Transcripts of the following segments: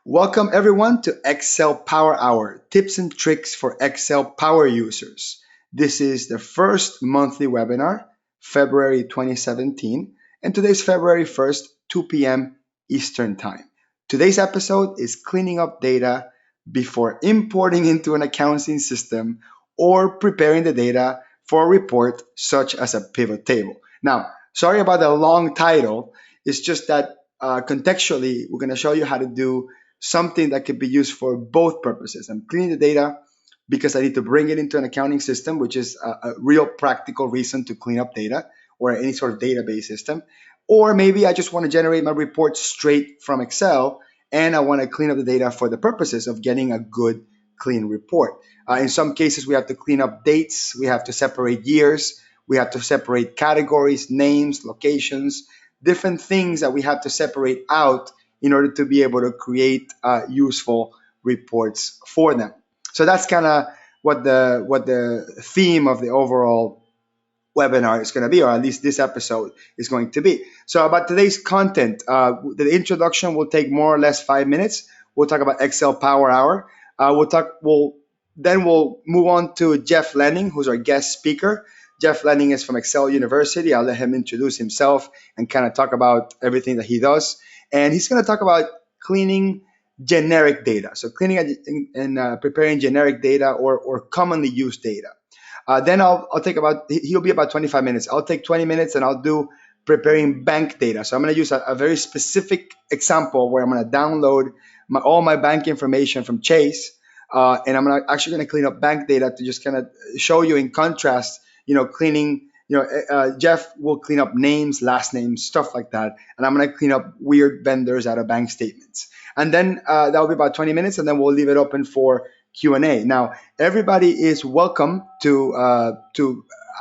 Welcome everyone to Excel Power Hour, tips and tricks for Excel power users. This is the first monthly webinar, February 2017, and today's February 1st, 2 p.m. Eastern Time. Today's episode is cleaning up data before importing into an accounting system or preparing the data for a report such as a pivot table. Now, sorry about the long title. It's just that contextually, we're going to show you how to do something that could be used for both purposes. I'm cleaning the data because I need to bring it into an accounting system, which is a real practical reason to clean up data or any sort of database system. Or maybe I just want to generate my report straight from Excel and I want to clean up the data for the purposes of getting a good, clean report. In some cases, we have to clean up dates, we have to separate years, we have to separate categories, names, locations, different things that we have to separate out in order to be able to create useful reports for them. So that's kind of what the theme of the overall webinar is going to be, or at least this episode is going to be. So about today's content, the introduction will take more or less 5 minutes. We'll talk about Excel Power Hour. We'll move on to Jeff Lenning, who's our guest speaker. Jeff Lenning is from Excel University. I'll let him introduce himself and kind of talk about everything that he does. And he's going to talk about cleaning generic data. So cleaning and preparing generic data or commonly used data. Then he'll be about 25 minutes. I'll take 20 minutes and I'll do preparing bank data. So I'm going to use a very specific example where I'm going to download all my bank information from Chase. And I'm actually going to clean up bank data to just kind of show you in contrast, cleaning, Jeff will clean up names, last names, stuff like that. And I'm going to clean up weird vendors out of bank statements. And then that'll be about 20 minutes, and then we'll leave it open for Q&A. Now, everybody is welcome to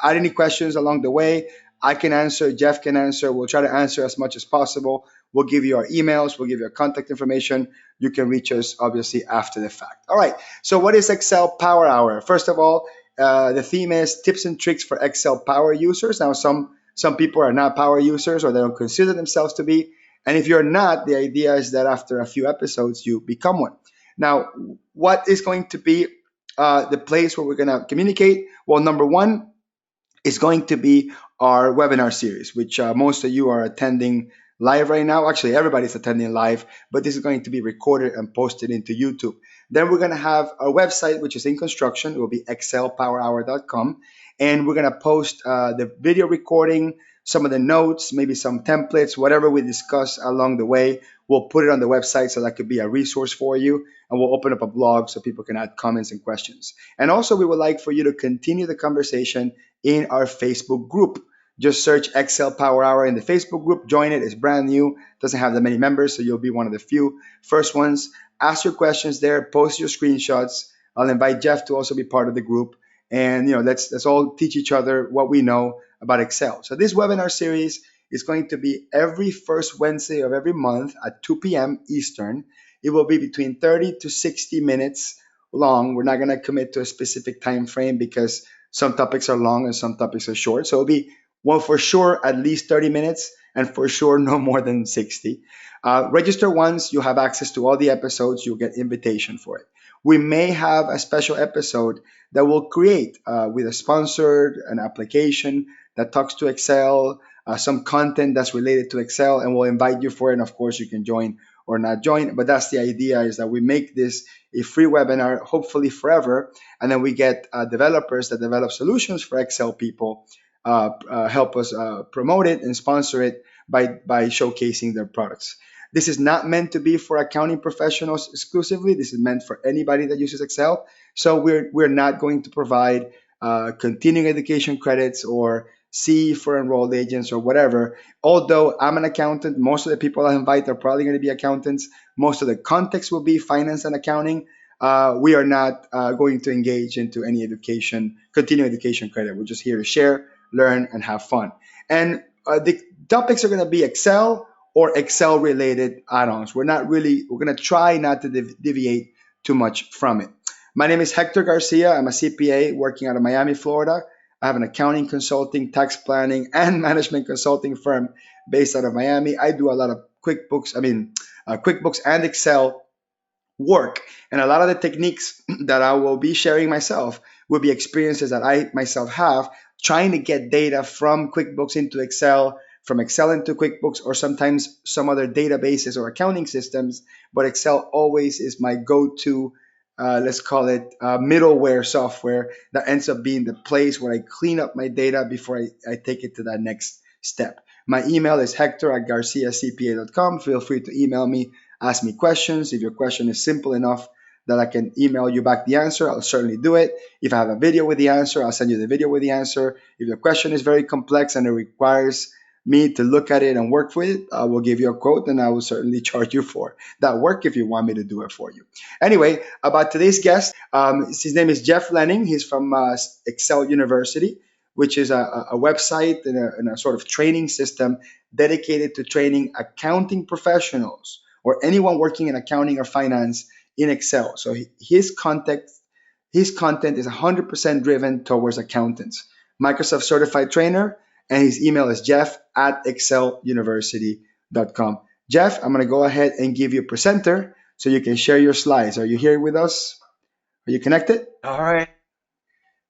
add any questions along the way. I can answer, Jeff can answer. We'll try to answer as much as possible. We'll give you our emails. We'll give you our contact information. You can reach us, obviously, after the fact. All right. So what is Excel Power Hour? First of all, the theme is tips and tricks for Excel power users. Now, some people are not power users or they don't consider themselves to be. And if you're not, the idea is that after a few episodes, you become one. Now, what is going to be the place where we're going to communicate? Well, number one is going to be our webinar series, which most of you are attending live right now. Actually, everybody's attending live, but this is going to be recorded and posted into YouTube. Then we're going to have our website, which is in construction. It will be excelpowerhour.com. And we're going to post the video recording, some of the notes, maybe some templates, whatever we discuss along the way. We'll put it on the website so that could be a resource for you. And we'll open up a blog so people can add comments and questions. And also, we would like for you to continue the conversation in our Facebook group. Just search Excel Power Hour in the Facebook group. Join it. It's brand new. Doesn't have that many members, so you'll be one of the few first ones. Ask your questions there. Post your screenshots. I'll invite Jeff to also be part of the group. And let's all teach each other what we know about Excel. So this webinar series is going to be every first Wednesday of every month at 2 p.m. Eastern. It will be between 30 to 60 minutes long. We're not going to commit to a specific time frame because some topics are long and some topics are short. So it'll be, well, for sure, at least 30 minutes, and for sure, no more than 60. Register once, you have access to all the episodes, you'll get invitation for it. We may have a special episode that we'll create with a sponsored, an application that talks to Excel, some content that's related to Excel, and we'll invite you for it. And of course, you can join or not join, but that's the idea, is that we make this a free webinar, hopefully forever, and then we get developers that develop solutions for Excel people help us promote it and sponsor it by showcasing their products. This is not meant to be for accounting professionals exclusively. This is meant for anybody that uses Excel. So we're not going to provide continuing education credits or C for enrolled agents or whatever. Although I'm an accountant, most of the people I invite are probably going to be accountants. Most of the context will be finance and accounting. We are not going to engage into any continuing education credit. We're just here to share, learn, and have fun. And the topics are going to be Excel or Excel related add-ons. We're going to try not to deviate too much from it. My name is Hector Garcia. I'm a CPA working out of Miami, Florida. I have an accounting, consulting, tax planning, and management consulting firm based out of Miami. I do a lot of QuickBooks and Excel work. And a lot of the techniques that I will be sharing myself will be experiences that I myself have trying to get data from QuickBooks into Excel, from Excel into QuickBooks, or sometimes some other databases or accounting systems. But Excel always is my go to, let's call it middleware software that ends up being the place where I clean up my data before I take it to that next step. My email is hector@garciacpa.com. Feel free to email me, ask me questions. If your question is simple enough that I can email you back the answer, I'll certainly do it. If I have a video with the answer, I'll send you the video with the answer. If the question is very complex and it requires me to look at it and work with it, I will give you a quote and I will certainly charge you for that work if you want me to do it for you. Anyway, about today's guest, his name is Jeff Lenning. He's from Excel University, which is a website and a sort of training system dedicated to training accounting professionals or anyone working in accounting or finance in Excel. So his content is 100% driven towards accountants. Microsoft certified trainer, and his email is jeff@exceluniversity.com. Jeff, I'm going to go ahead and give you a presenter so you can share your slides. Are you here with us? Are you connected? All right.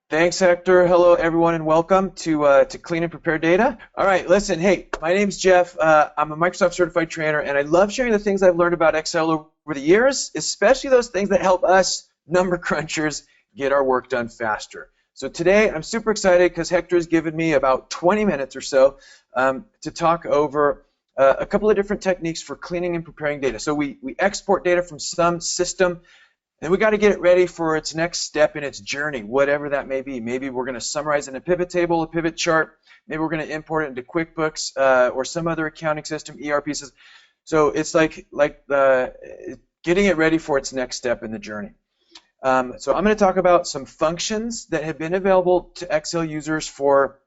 Thanks, Hector. Hello, everyone, and welcome to Clean and Prepare Data. All right, listen, hey, my name's Jeff. I'm a Microsoft certified trainer, and I love sharing the things I've learned about Excel over the years, especially those things that help us number crunchers get our work done faster. So today, I'm super excited because Hector has given me about 20 minutes or so to talk over a couple of different techniques for cleaning and preparing data. So we export data from some system, and we got to get it ready for its next step in its journey, whatever that may be. Maybe we're going to summarize in a pivot table, a pivot chart. Maybe we're going to import it into QuickBooks or some other accounting system, ERP system. So it's like getting it ready for its next step in the journey. So I'm going to talk about some functions that have been available to Excel users for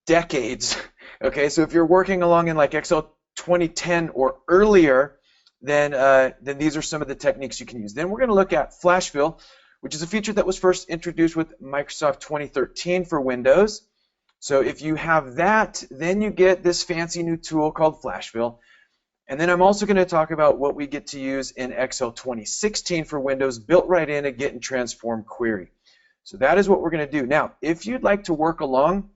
decades. Okay, so if you're working along in like Excel 2010 or earlier, then these are some of the techniques you can use. Then we're going to look at flash fill, which is a feature that was first introduced with Microsoft 2013 for Windows. So if you have that, then you get this fancy new tool called flash fill. And then I'm also going to talk about what we get to use in Excel 2016 for Windows, built right in a get and transform query. So that is what we're going to do. Now, if you'd like to work along,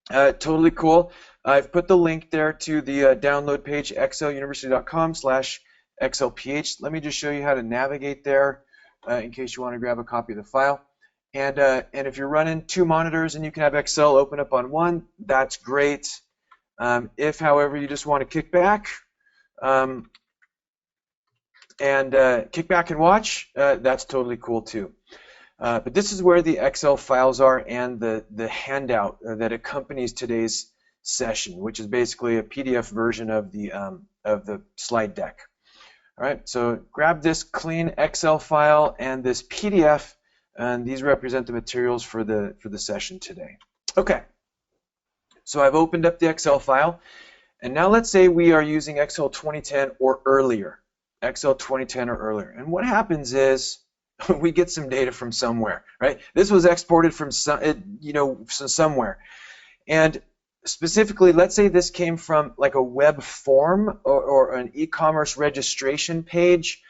totally cool. I've put the link there to the download page, exceluniversity.com/xlph. Let me just show you how to navigate there in case you want to grab a copy of the file. And if you're running two monitors and you can have Excel open up on one, that's great. If, however, you just want to kick back and watch, that's totally cool too. But this is where the Excel files are and the handout that accompanies today's session, which is basically a PDF version of the slide deck. All right, so grab this clean Excel file and this PDF, and these represent the materials for the session today. Okay, so I've opened up the Excel file, and now let's say we are using Excel 2010 or earlier. Excel 2010 or earlier, and what happens is we get some data from somewhere, right? This was exported from somewhere, and specifically, let's say this came from like a web form or an e-commerce registration page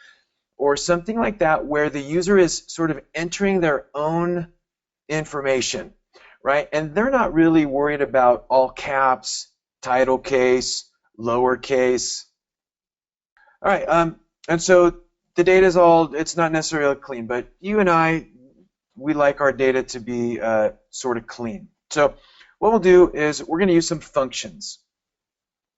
or something like that, where the user is sort of entering their own information, right? And they're not really worried about all caps, title case, lowercase. All right, and so the data is it's not necessarily clean, but you and I, we like our data to be sort of clean. So what we'll do is we're going to use some functions.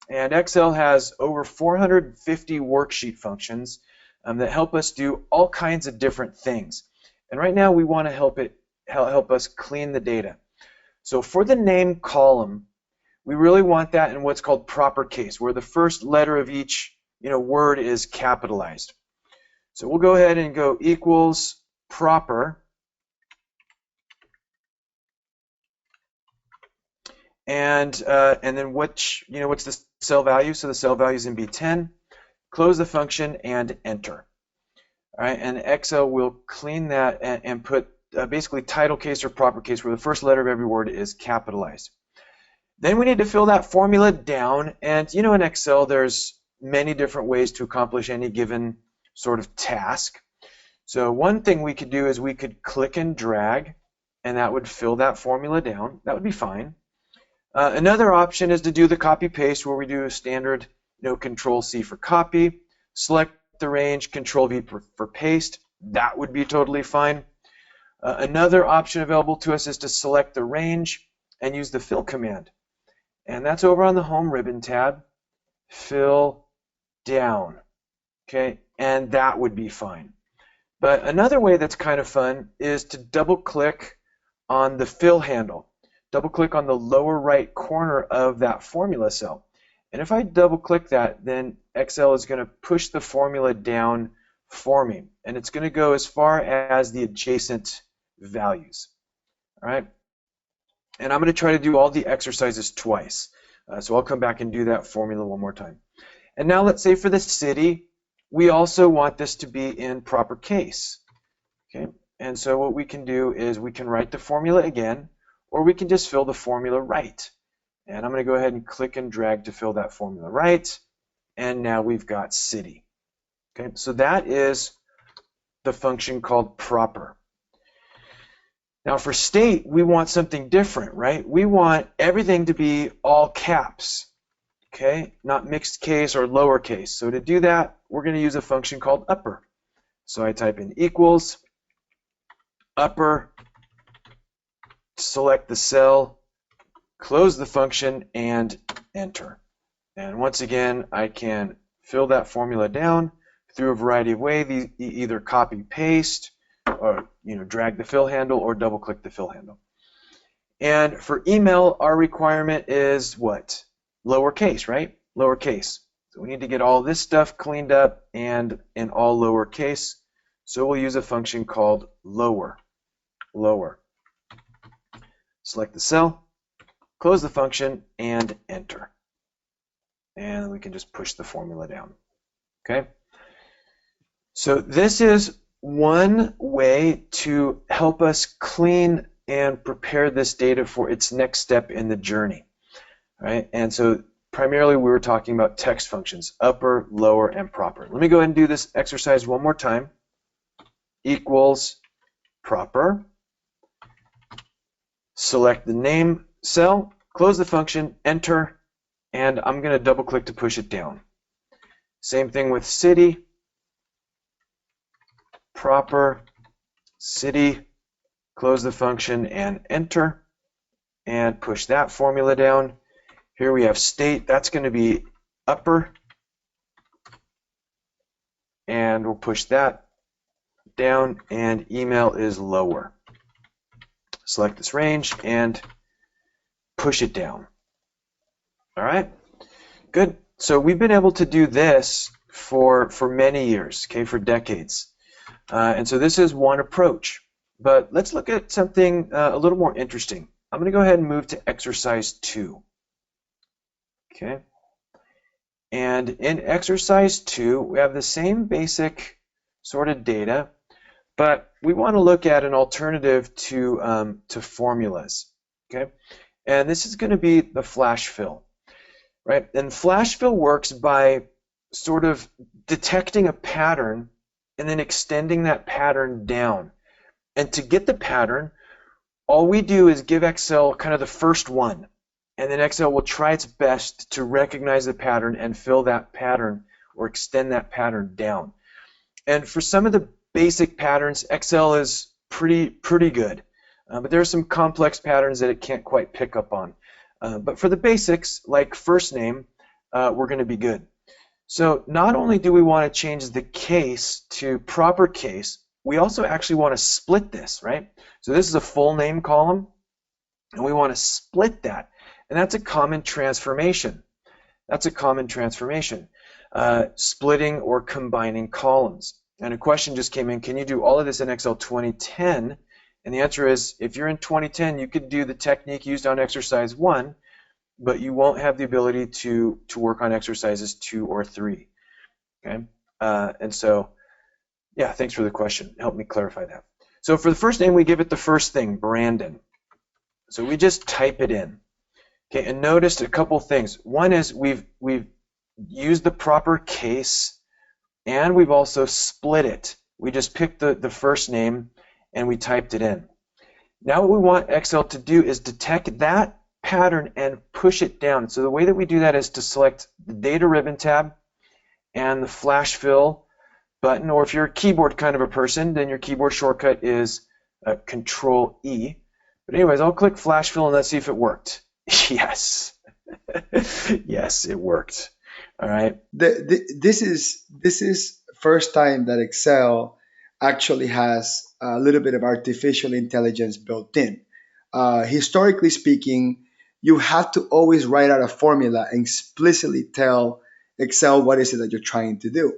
And Excel has over 450 worksheet functions that help us do all kinds of different things. And right now we want to help us clean the data. So for the name column, we really want that in what's called proper case, where the first letter of each word is capitalized. So we'll go ahead and go equals proper. And then what's the cell value? So the cell value is in B10. Close the function and enter. All right, and Excel will clean that and put basically title case or proper case, where the first letter of every word is capitalized. Then we need to fill that formula down, and in Excel there's many different ways to accomplish any given sort of task. So one thing we could do is we could click and drag, and that would fill that formula down. That would be fine. Another option is to do the copy paste, where we do a standard, Control C for copy, select the range, Control V for paste. That would be totally fine. Another option available to us is to select the range and use the fill command. And that's over on the home ribbon tab, fill down. Okay, and that would be fine. But another way that's kind of fun is to double click on the fill handle. Double click on the lower right corner of that formula cell. And if I double click that, then Excel is going to push the formula down for me. And it's going to go as far as the adjacent values. All right. And I'm going to try to do all the exercises twice. So I'll come back and do that formula one more time. And now let's say for the city, we also want this to be in proper case. Okay. And so what we can do is we can write the formula again, or we can just fill the formula right. And I'm going to go ahead and click and drag to fill that formula right. And now we've got city. Okay, so that is the function called proper. Now for state, we want something different, right? We want everything to be all caps, okay? Not mixed case or lowercase. So to do that, we're going to use a function called upper. So I type in equals upper, select the cell, close the function, and enter. And once again, I can fill that formula down through a variety of ways, either copy paste, or drag the fill handle, or double click the fill handle. And for email, our requirement is what? Lowercase, right? Lowercase. So we need to get all this stuff cleaned up and in all lowercase. So we'll use a function called lower. Lower. Select the cell, close the function, and enter. And we can just push the formula down. Okay? So this is one way to help us clean and prepare this data for its next step in the journey. Right? And so primarily we were talking about text functions, upper, lower, and proper. Let me go ahead and do this exercise one more time. Equals proper. Select the name cell, close the function, enter, and I'm going to double click to push it down. Same thing with city. Proper, city, close the function and enter, and push that formula down. Here we have state, that's going to be upper, and we'll push that down, and email is lower. Select this range and push it down. All right, good. So we've been able to do this for many years, okay, for decades. And so this is one approach. But let's look at something a little more interesting. I'm going to go ahead and move to exercise 2. Okay. And in exercise 2, we have the same basic sort of data, but we want to look at an alternative to formulas. Okay. And this is going to be the flash fill. Right. And flash fill works by sort of detecting a pattern and then extending that pattern down. And to get the pattern, all we do is give Excel kind of the first one. And then Excel will try its best to recognize the pattern and fill that pattern or extend that pattern down. And for some of the basic patterns, Excel is pretty good. But there are some complex patterns that it can't quite pick up on. But for the basics, like first name, we're going to be good. So not only do we want to change the case to proper case, we also actually want to split this, right? So this is a full name column, and we want to split that. And that's a common transformation. That's a common transformation, splitting or combining columns. And a question just came in, can you do all of this in Excel 2010? And the answer is, if you're in 2010, you could do the technique used on exercise 1, but you won't have the ability to work on exercises 2 or 3. Okay, and so, yeah, thanks for the question. Help me clarify that. So for the first name, we give it the first thing, Brandon. So we just type it in. Okay, and notice a couple things. One is we've used the proper case and we've also split it. We just picked the first name and we typed it in. Now what we want Excel to do is detect that pattern and push it down. So the way that we do that is to select the Data Ribbon tab and the Flash Fill button, or if you're a keyboard kind of a person, then your keyboard shortcut is Control E. But anyways, I'll click Flash Fill and let's see if it worked. Yes. Yes, it worked. All right. This is first time that Excel actually has a little bit of artificial intelligence built in. Historically speaking, you have to always write out a formula and explicitly tell Excel what is it that you're trying to do.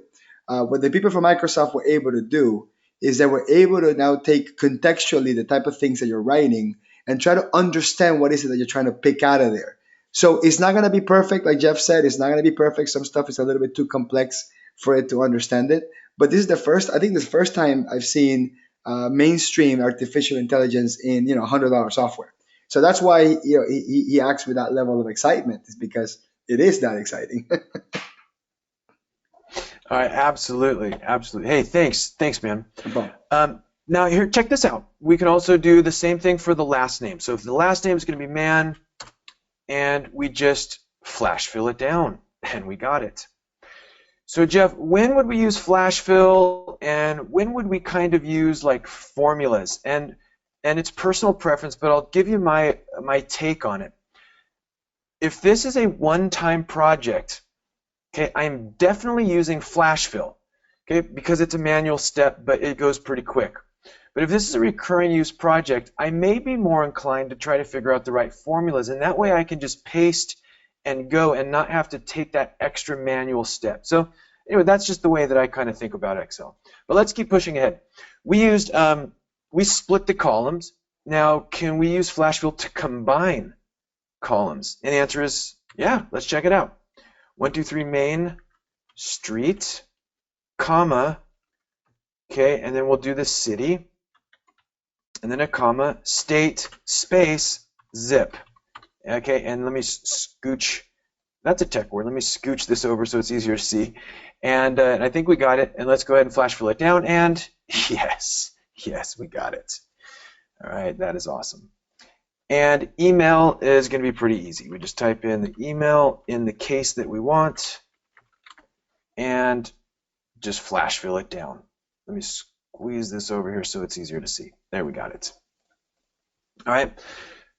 What the people from Microsoft were able to do is they were able to now take contextually the type of things that you're writing and try to understand what is it that you're trying to pick out of there. So it's not going to be perfect, like Jeff said. It's not going to be perfect. Some stuff is a little bit too complex for it to understand it. But this is the first, I think, this is the first time I've seen mainstream artificial intelligence in $100 software. So that's why he acts with that level of excitement, is because it is that exciting. All right, absolutely, absolutely. Hey, thanks, man. No problem. Now here, check this out. We can also do the same thing for the last name. So if the last name is going to be man, and we just flash fill it down, and we got it. So Jeff, when would we use flash fill, and when would we kind of use like formulas? And it's personal preference, but I'll give you my take on it. If this is a one-time project, okay, I'm definitely using flash fill, okay, because it's a manual step, but it goes pretty quick. But if this is a recurring use project, I may be more inclined to try to figure out the right formulas, and that way I can just paste and go and not have to take that extra manual step. So anyway, that's just the way that I kind of think about Excel. But let's keep pushing ahead. We split the columns. Now, can we use flash fill to combine columns? And the answer is yeah. Let's check it out. 1, 2, 3 Main Street, comma, okay, and then we'll do the city, and then a comma, state, space, zip. Okay, and let me scooch, that's a tech word, let me scooch this over so it's easier to see. And I think we got it, and let's go ahead and flash fill it down, and yes, we got it. All right, that is awesome. And email is going to be pretty easy. We just type in the email in the case that we want, and just flash fill it down. Let me squeeze this over here so it's easier to see. There, we got it. All right,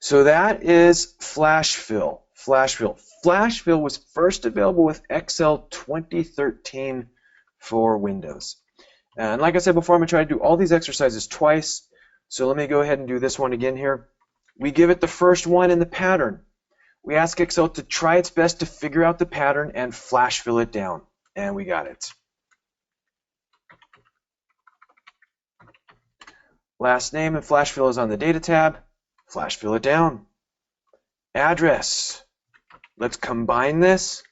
so that is flash fill. Flash fill. Flash fill was first available with Excel 2013 for Windows. And like I said before, I'm going to try to do all these exercises twice. So let me go ahead and do this one again here. We give it the first one in the pattern. We ask Excel to try its best to figure out the pattern and flash fill it down. And we got it. Last name and flash fill is on the data tab. Flash fill it down. Address. Let's combine this.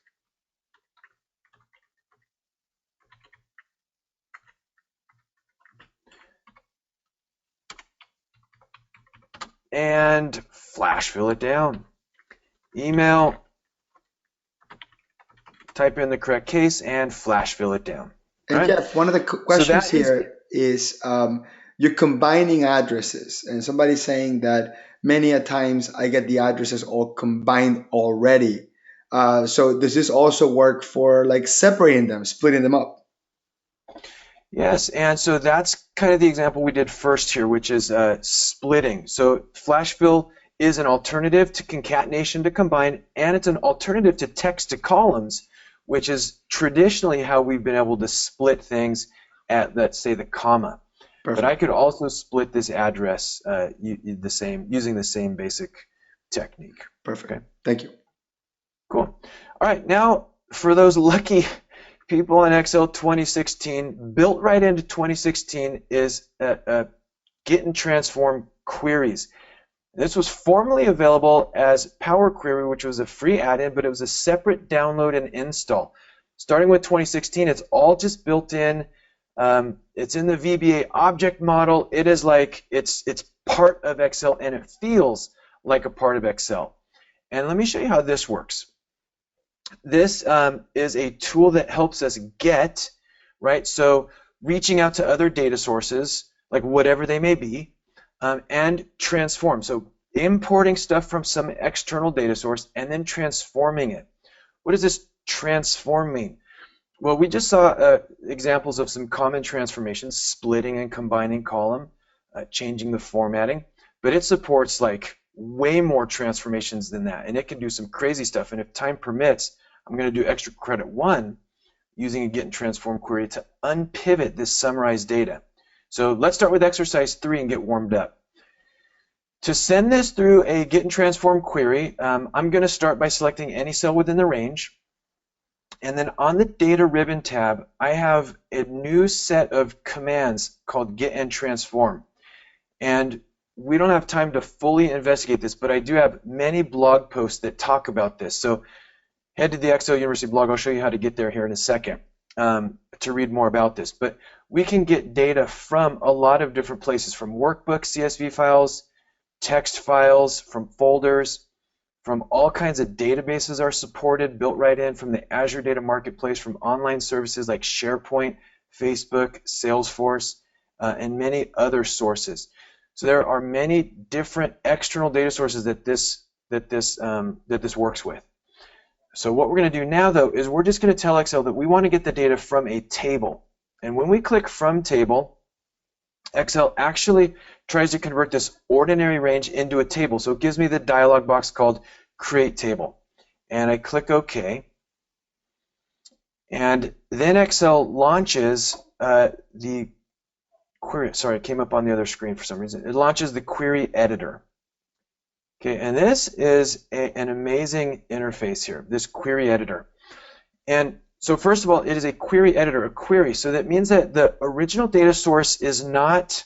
And flash fill it down. Email. Type in the correct case and flash fill it down. And right? Jeff, one of the questions here is you're combining addresses, and somebody's saying that many a times I get the addresses all combined already. So does this also work for like separating them, splitting them up? Yes, and so that's kind of the example we did first here, which is splitting. So flash fill is an alternative to concatenation to combine, and it's an alternative to text to columns, which is traditionally how we've been able to split things at, let's say, the comma. Perfect. But I could also split this address using the same basic technique. Perfect. Okay. Thank you. Cool. All right, now for those lucky people in Excel 2016, built right into 2016 is Get and Transform queries. This was formerly available as Power Query, which was a free add-in, but it was a separate download and install. Starting with 2016, it's all just built in. It's in the VBA object model. It is like it's part of Excel, and it feels like a part of Excel. And let me show you how this works. This is a tool that helps us get right? So reaching out to other data sources, like whatever they may be, and transform. So importing stuff from some external data source and then transforming it. What does this transform mean? Well, we just saw examples of some common transformations, splitting and combining column, changing the formatting, but it supports like way more transformations than that, and it can do some crazy stuff. And if time permits, I'm going to do extra credit 1 using a get and transform query to unpivot this summarized data. So let's start with exercise 3 and get warmed up. To send this through a get and transform query, I'm going to start by selecting any cell within the range. And then on the data ribbon tab, I have a new set of commands called get and transform. And we don't have time to fully investigate this, but I do have many blog posts that talk about this. So head to the Excel University blog. I'll show you how to get there here in a second to read more about this. But we can get data from a lot of different places, from workbooks, CSV files, text files, from folders, from all kinds of databases are supported, built right in from the Azure Data Marketplace, from online services like SharePoint, Facebook, Salesforce, and many other sources. So there are many different external data sources that this works with. So what we're going to do now, though, is we're just going to tell Excel that we want to get the data from a table. And when we click From Table, Excel actually tries to convert this ordinary range into a table. So it gives me the dialog box called Create Table. And I click OK. And then Excel launches the query. Sorry, it came up on the other screen for some reason. It launches the query editor. Okay, and this is an amazing interface here, this query editor. And so first of all, it is a query editor, a query. So that means that the original data source is not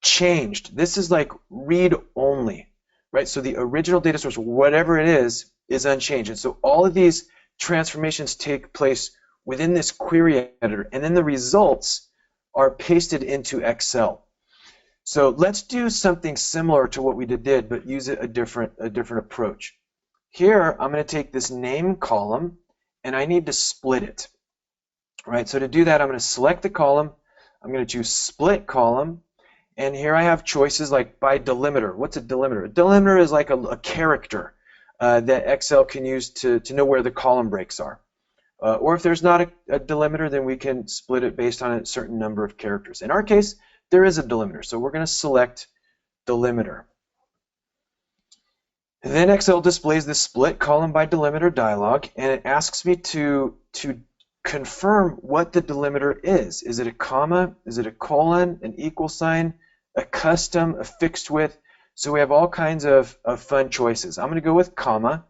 changed. This is like read only, right? So the original data source, whatever it is unchanged. And so all of these transformations take place within this query editor, and then the results are pasted into Excel. So let's do something similar to what we did, but use a different approach. Here, I'm going to take this name column, and I need to split it. All right, so to do that, I'm going to select the column. I'm going to choose split column, and here I have choices like by delimiter. What's a delimiter? A delimiter is like a character that Excel can use to know where the column breaks are. Or if there's not a delimiter, then we can split it based on a certain number of characters. In our case, there is a delimiter, so we're going to select delimiter. And then Excel displays the split column by delimiter dialog, and it asks me to confirm what the delimiter is. Is it a comma? Is it a colon? An equal sign? A custom? A fixed width? So we have all kinds of fun choices. I'm going to go with comma.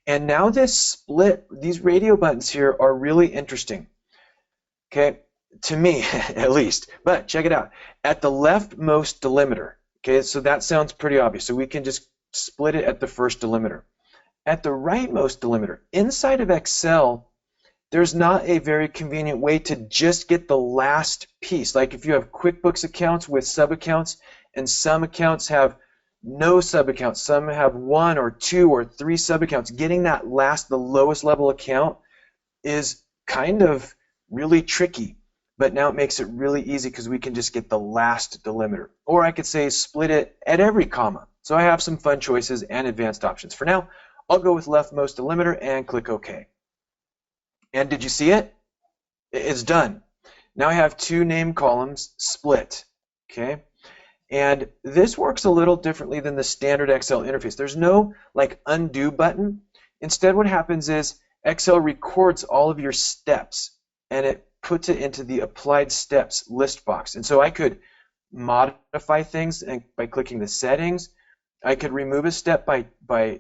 And now this split, these radio buttons here are really interesting. Okay, to me at least. But check it out. At the leftmost delimiter, okay, so that sounds pretty obvious. So we can just split it at the first delimiter. At the rightmost delimiter, inside of Excel, there's not a very convenient way to just get the last piece. Like if you have QuickBooks accounts with sub-accounts, and some accounts have no sub-accounts, some have 1 or 2 or 3 sub-accounts, getting that last, the lowest level account is kind of really tricky. But now it makes it really easy because we can just get the last delimiter. Or I could say split it at every comma. So I have some fun choices and advanced options. For now, I'll go with leftmost delimiter and click OK. And did you see it? It's done. Now I have 2 name columns split. Okay? And this works a little differently than the standard Excel interface. There's no like undo button. Instead, what happens is Excel records all of your steps and it puts it into the applied steps list box. And so I could modify things by clicking the settings. I could remove a step by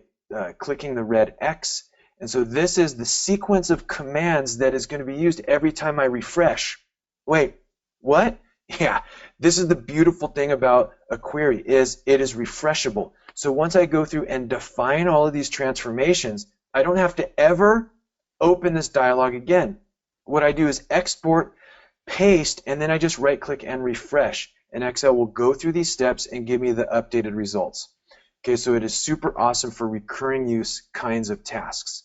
clicking the red X. And so this is the sequence of commands that is going to be used every time I refresh. Wait, what? Yeah, this is the beautiful thing about a query is it is refreshable. So once I go through and define all of these transformations, I don't have to ever open this dialog again. What I do is export, paste, and then I just right click and refresh. And Excel will go through these steps and give me the updated results. Okay, so it is super awesome for recurring use kinds of tasks.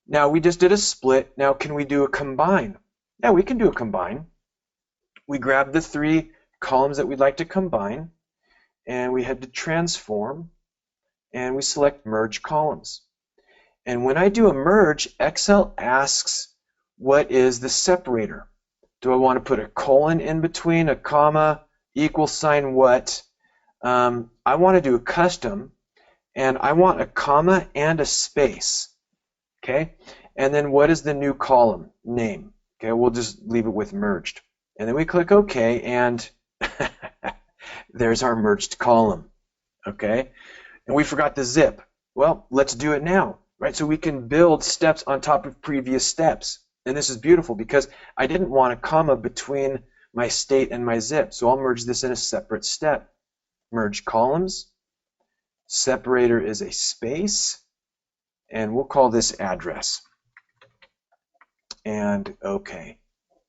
Now we just did a split. Now can we do a combine? Yeah, we can do a combine. We grab the 3 columns that we'd like to combine, and we head to transform, and we select merge columns. And when I do a merge, Excel asks, what is the separator? Do I want to put a colon in between, a comma, equal sign, what? I want to do a custom, and I want a comma and a space. Okay, and then what is the new column name? Okay, we'll just leave it with merged. And then we click OK, and there's our merged column. Okay, and we forgot the zip. Well, let's do it now, right? So we can build steps on top of previous steps. And this is beautiful because I didn't want a comma between my state and my zip. So I'll merge this in a separate step. Merge columns. Separator is a space. And we'll call this address. And OK.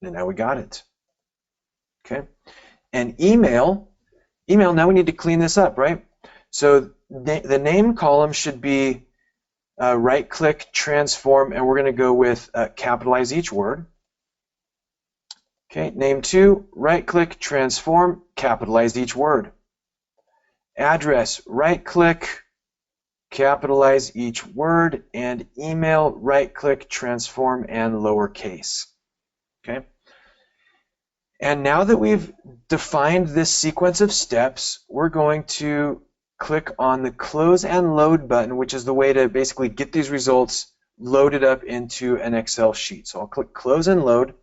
And now we got it. Okay. And email, now we need to clean this up, right? So the name column should be right-click, transform, and we're going to go with capitalize each word. Okay, name 2, right-click, transform, capitalize each word. Address, right-click, capitalize each word, and email, right-click, transform, and lowercase. Okay. And now that we've defined this sequence of steps, we're going to click on the close and load button, which is the way to basically get these results loaded up into an Excel sheet. So I'll click close and load,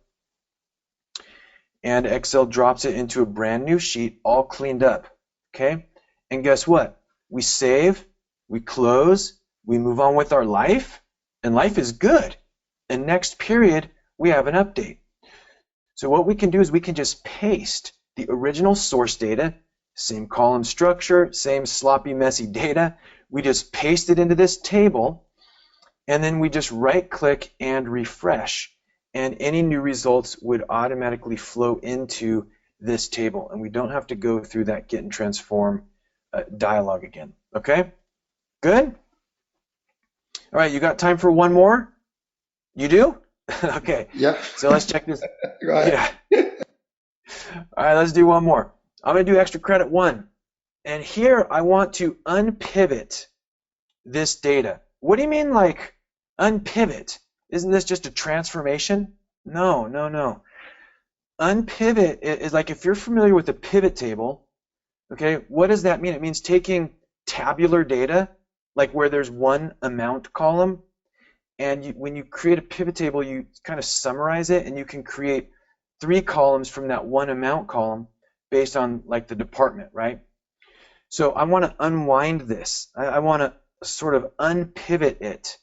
and Excel drops it into a brand new sheet, all cleaned up. Okay, and guess what? We save, we close, we move on with our life, and life is good. And next period, we have an update. So what we can do is we can just paste the original source data, same column structure, same sloppy, messy data. We just paste it into this table, and then we just right-click and refresh. And any new results would automatically flow into this table, and we don't have to go through that get and transform dialog again. Okay? Good? All right, you got time for one more? You do? Okay. Yeah. So let's check this. Right. Yeah. All right, let's do one more. I'm going to do extra credit 1. And here I want to unpivot this data. What do you mean, like, unpivot? Isn't this just a transformation? No, no, no. Unpivot is like, if you're familiar with the pivot table, okay, what does that mean? It means taking tabular data, like where there's one amount column, and when you create a pivot table, you kind of summarize it, and you can create 3 columns from that one amount column based on like the department, right? So I want to unwind this. I want to sort of unpivot it.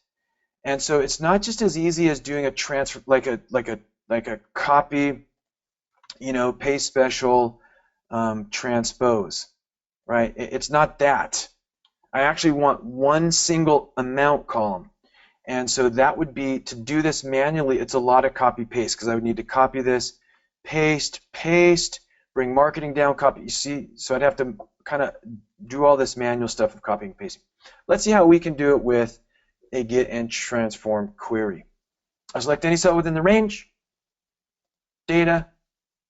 And so it's not just as easy as doing a transfer, like a copy, you know, paste special, transpose, right? It's not that. I actually want one single amount column. And so that would be, to do this manually, it's a lot of copy paste, because I would need to copy this, paste, paste, bring marketing down, copy. You see, so I'd have to kind of do all this manual stuff of copying and pasting. Let's see how we can do it with a get and transform query. I select any cell within the range, data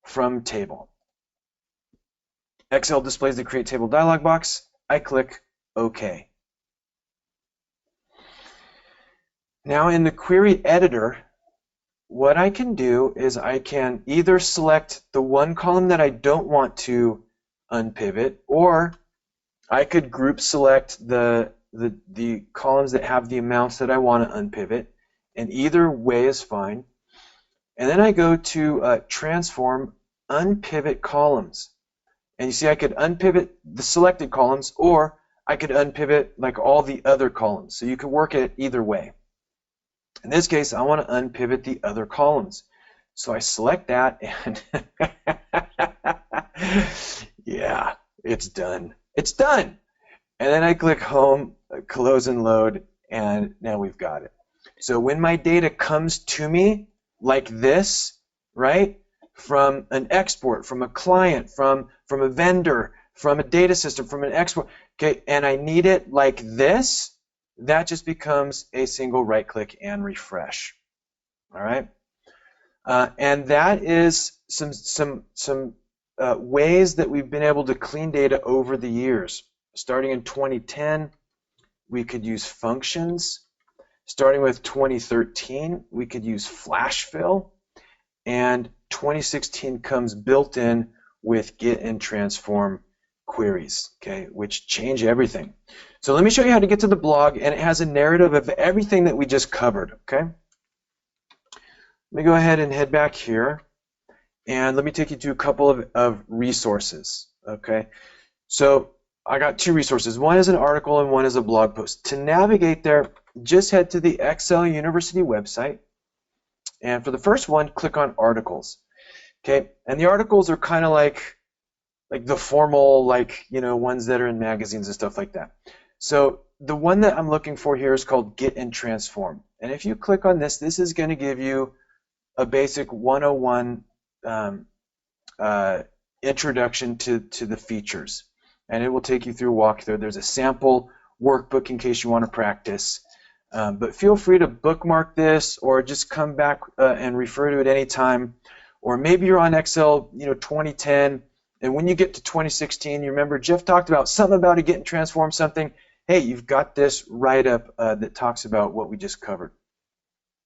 from table. Excel displays the create table dialog box. I click OK. Now in the query editor, what I can do is I can either select the one column that I don't want to unpivot, or I could group select the columns that have the amounts that I want to unpivot, and either way is fine. And then I go to transform unpivot columns, and you see I could unpivot the selected columns, or I could unpivot like all the other columns. So you could work it either way. In this case, I want to unpivot the other columns. So I select that, and yeah, it's done. It's done. And then I click home, close and load, and now we've got it. So when my data comes to me like this, right, from an export, from a client, from a vendor, from a data system, from an export, okay, and I need it like this, that just becomes a single right click and refresh. All right, and that is some ways that we've been able to clean data over the years. Starting in 2010, we could use functions. Starting with 2013, we could use flash fill, and 2016 comes built in with get and transform queries, okay, which change everything. So let me show you how to get to the blog, and it has a narrative of everything that we just covered, okay? Let me go ahead and head back here, and let me take you to a couple of resources, okay? So I got two resources. One is an article and one is a blog post. To navigate there, just head to the Excel University website, and for the first one, click on articles, okay? And the articles are kind of like the formal, ones that are in magazines and stuff like that. So the one that I'm looking for here is called Get and Transform. And if you click on this, this is going to give you a basic 101 introduction to the features. And it will take you through a walkthrough. There's a sample workbook in case you want to practice. But feel free to bookmark this or just come back and refer to it anytime. Or maybe you're on Excel 2010, and when you get to 2016, you remember Jeff talked about something about a get and transform something. Hey, you've got this write-up that talks about what we just covered.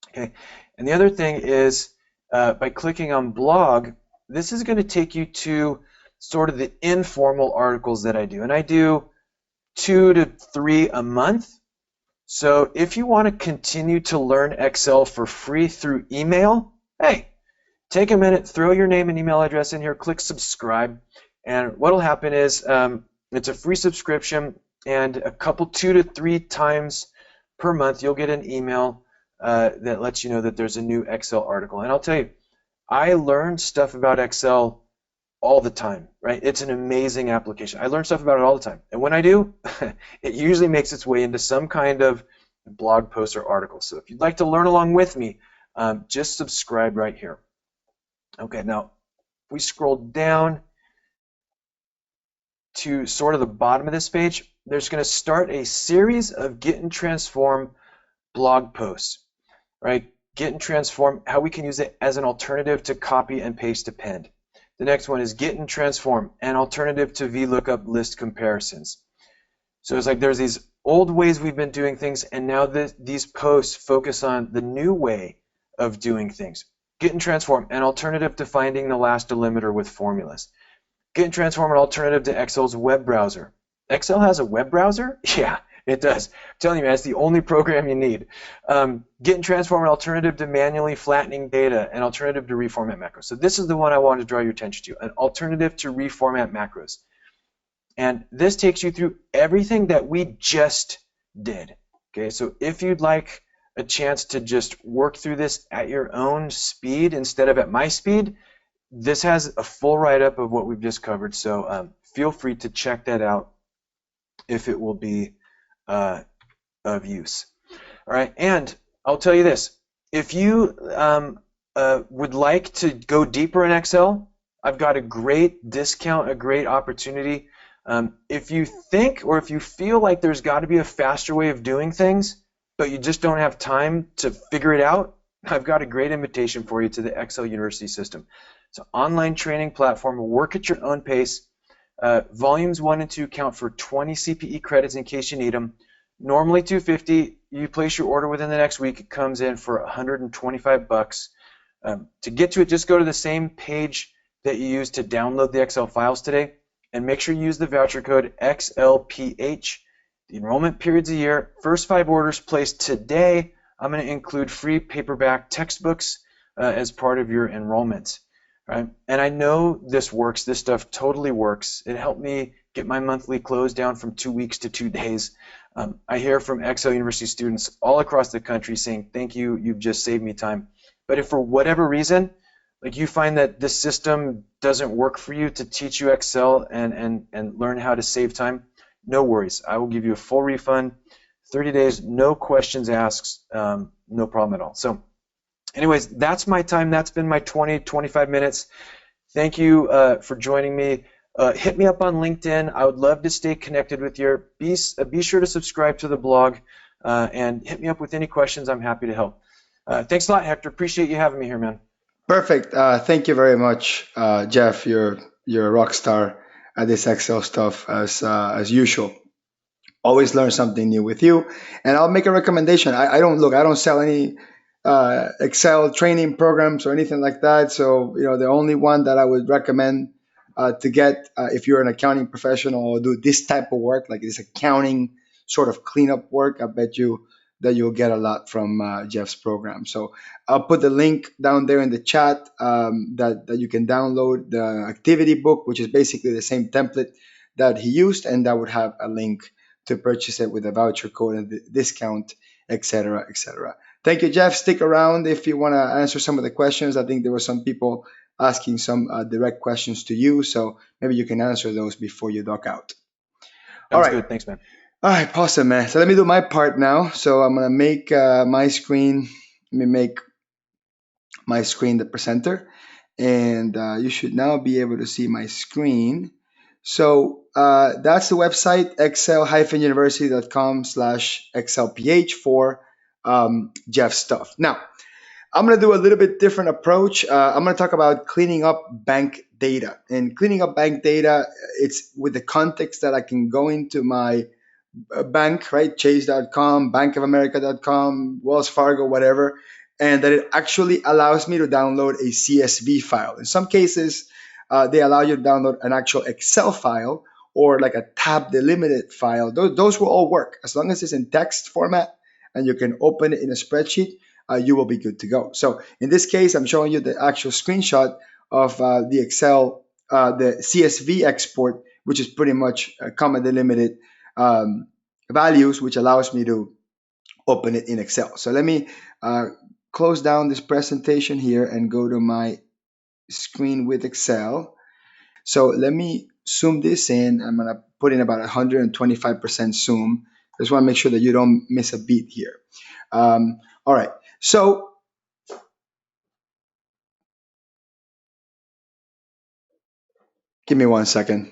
Okay, and the other thing is by clicking on blog, this is going to take you to sort of the informal articles that I do. And I do 2 to 3 a month. So if you want to continue to learn Excel for free through email, hey, take a minute, throw your name and email address in here, click subscribe, and what will happen is it's a free subscription, and a couple 2 to 3 times per month you'll get an email that lets you know that there's a new Excel article. And I'll tell you, I learn stuff about Excel all the time, right? It's an amazing application. I learn stuff about it all the time, and when I do, it usually makes its way into some kind of blog post or article. So if you'd like to learn along with me, just subscribe right here. Okay, now if we scroll down to sort of the bottom of this page, there's going to start a series of Get and Transform blog posts, right? Get and Transform, how we can use it as an alternative to copy and paste append. The next one is Get and Transform, an alternative to VLOOKUP list comparisons. So it's like there's these old ways we've been doing things, and now these posts focus on the new way of doing things. Get and Transform, an alternative to finding the last delimiter with formulas. Get and Transform, an alternative to Excel's web browser. Excel has a web browser? Yeah, it does. I'm telling you, man, it's the only program you need. Get and Transform, an alternative to manually flattening data, an alternative to reformat macros. So this is the one I wanted to draw your attention to, an alternative to reformat macros. And this takes you through everything that we just did. Okay, so if you'd like a chance to just work through this at your own speed instead of at my speed, this has a full write-up of what we've just covered, so feel free to check that out if it will be of use. All right, and I'll tell you this, if you would like to go deeper in Excel, I've got a great discount, a great opportunity. If you think or if you feel like there's got to be a faster way of doing things, but you just don't have time to figure it out, I've got a great invitation for you to the Excel University system. It's an online training platform. Work at your own pace. Volumes 1 and 2 count for 20 CPE credits in case you need them. Normally $250. You place your order within the next week. It comes in for $125. To get to it, just go to the same page that you used to download the Excel files today, and make sure you use the voucher code XLPH. The enrollment period's a year. First 5 orders placed today, I'm going to include free paperback textbooks as part of your enrollment. Right? And I know this works. This stuff totally works. It helped me get my monthly close down from 2 weeks to 2 days. I hear from Excel University students all across the country saying, thank you, you've just saved me time. But if for whatever reason, like you find that this system doesn't work for you to teach you Excel and learn how to save time, no worries. I will give you a full refund, 30 days, no questions asked, no problem at all. So anyways, that's my time. That's been my 20-25 minutes. Thank you for joining me. Hit me up on LinkedIn. I would love to stay connected with you. Be sure to subscribe to the blog. and hit me up with any questions. I'm happy to help. Thanks a lot, Hector. Appreciate you having me here, man. Perfect. Thank you very much, Jeff. You're a rock star at this Excel stuff as usual. Always learn something new with you. And I'll make a recommendation. I don't sell any Excel training programs or anything like that. So, the only one that I would recommend to get if you're an accounting professional or do this type of work, like this accounting sort of cleanup work, I bet you that you'll get a lot from Jeff's program. So I'll put the link down there in the chat that you can download the activity book, which is basically the same template that he used, and that would have a link to purchase it with a voucher code and the discount, etc., etc. Thank you, Jeff. Stick around if you want to answer some of the questions. I think there were some people asking some direct questions to you, so maybe you can answer those before you dock out. All Sounds right. good. Thanks, man. All right, awesome, man. So let me do my part now. So I'm gonna make my screen. Let me make my screen the presenter, and you should now be able to see my screen. So that's the website, excel-university.com/excelph for Jeff stuff. Now, I'm going to do a little bit different approach. I'm going to talk about cleaning up bank data. And cleaning up bank data, it's with the context that I can go into my bank, right? Chase.com, bankofamerica.com, Wells Fargo, whatever, and that it actually allows me to download a CSV file. In some cases, they allow you to download an actual Excel file or like a tab delimited file. Those will all work as long as it's in text format and you can open it in a spreadsheet. You will be good to go. So in this case, I'm showing you the actual screenshot of the Excel, the CSV export, which is pretty much comma delimited values, which allows me to open it in Excel. So let me close down this presentation here and go to my screen with Excel. So let me zoom this in. I'm going to put in about 125% zoom. Just want to make sure that you don't miss a beat here. All right. So give me 1 second.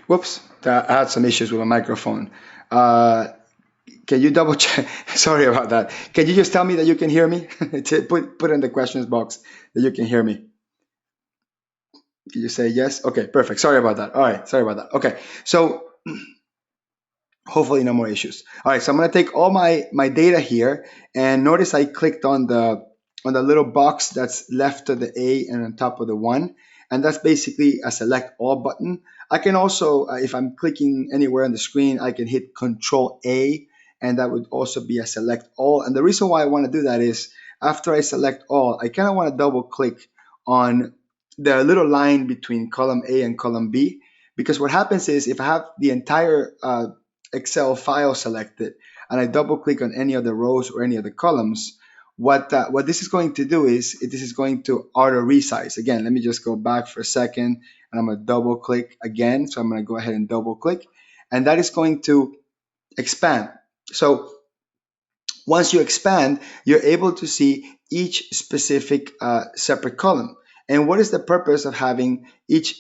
Whoops, I had some issues with my microphone. Can you double check? Sorry about that. Can you just tell me that you can hear me? Put in the questions box that you can hear me. Can you say yes? Okay, perfect. Sorry about that. All right, sorry about that. Okay, so hopefully no more issues. All right, so I'm gonna take all my data here, and notice I clicked on the little box that's left of the A and on top of the 1, and that's basically a select all button. I can also, if I'm clicking anywhere on the screen, I can hit Control A, and that would also be a select all. And the reason why I want to do that is after I select all, I kind of want to double click on the little line between column A and column B, because what happens is if I have the entire Excel file selected and I double click on any of the rows or any of the columns, what this is going to do is this is going to auto resize. Again, let me just go back for a second and I'm going to double click again. So I'm going to go ahead and double click, and that is going to expand. So once you expand, you're able to see each specific separate column. And what is the purpose of having each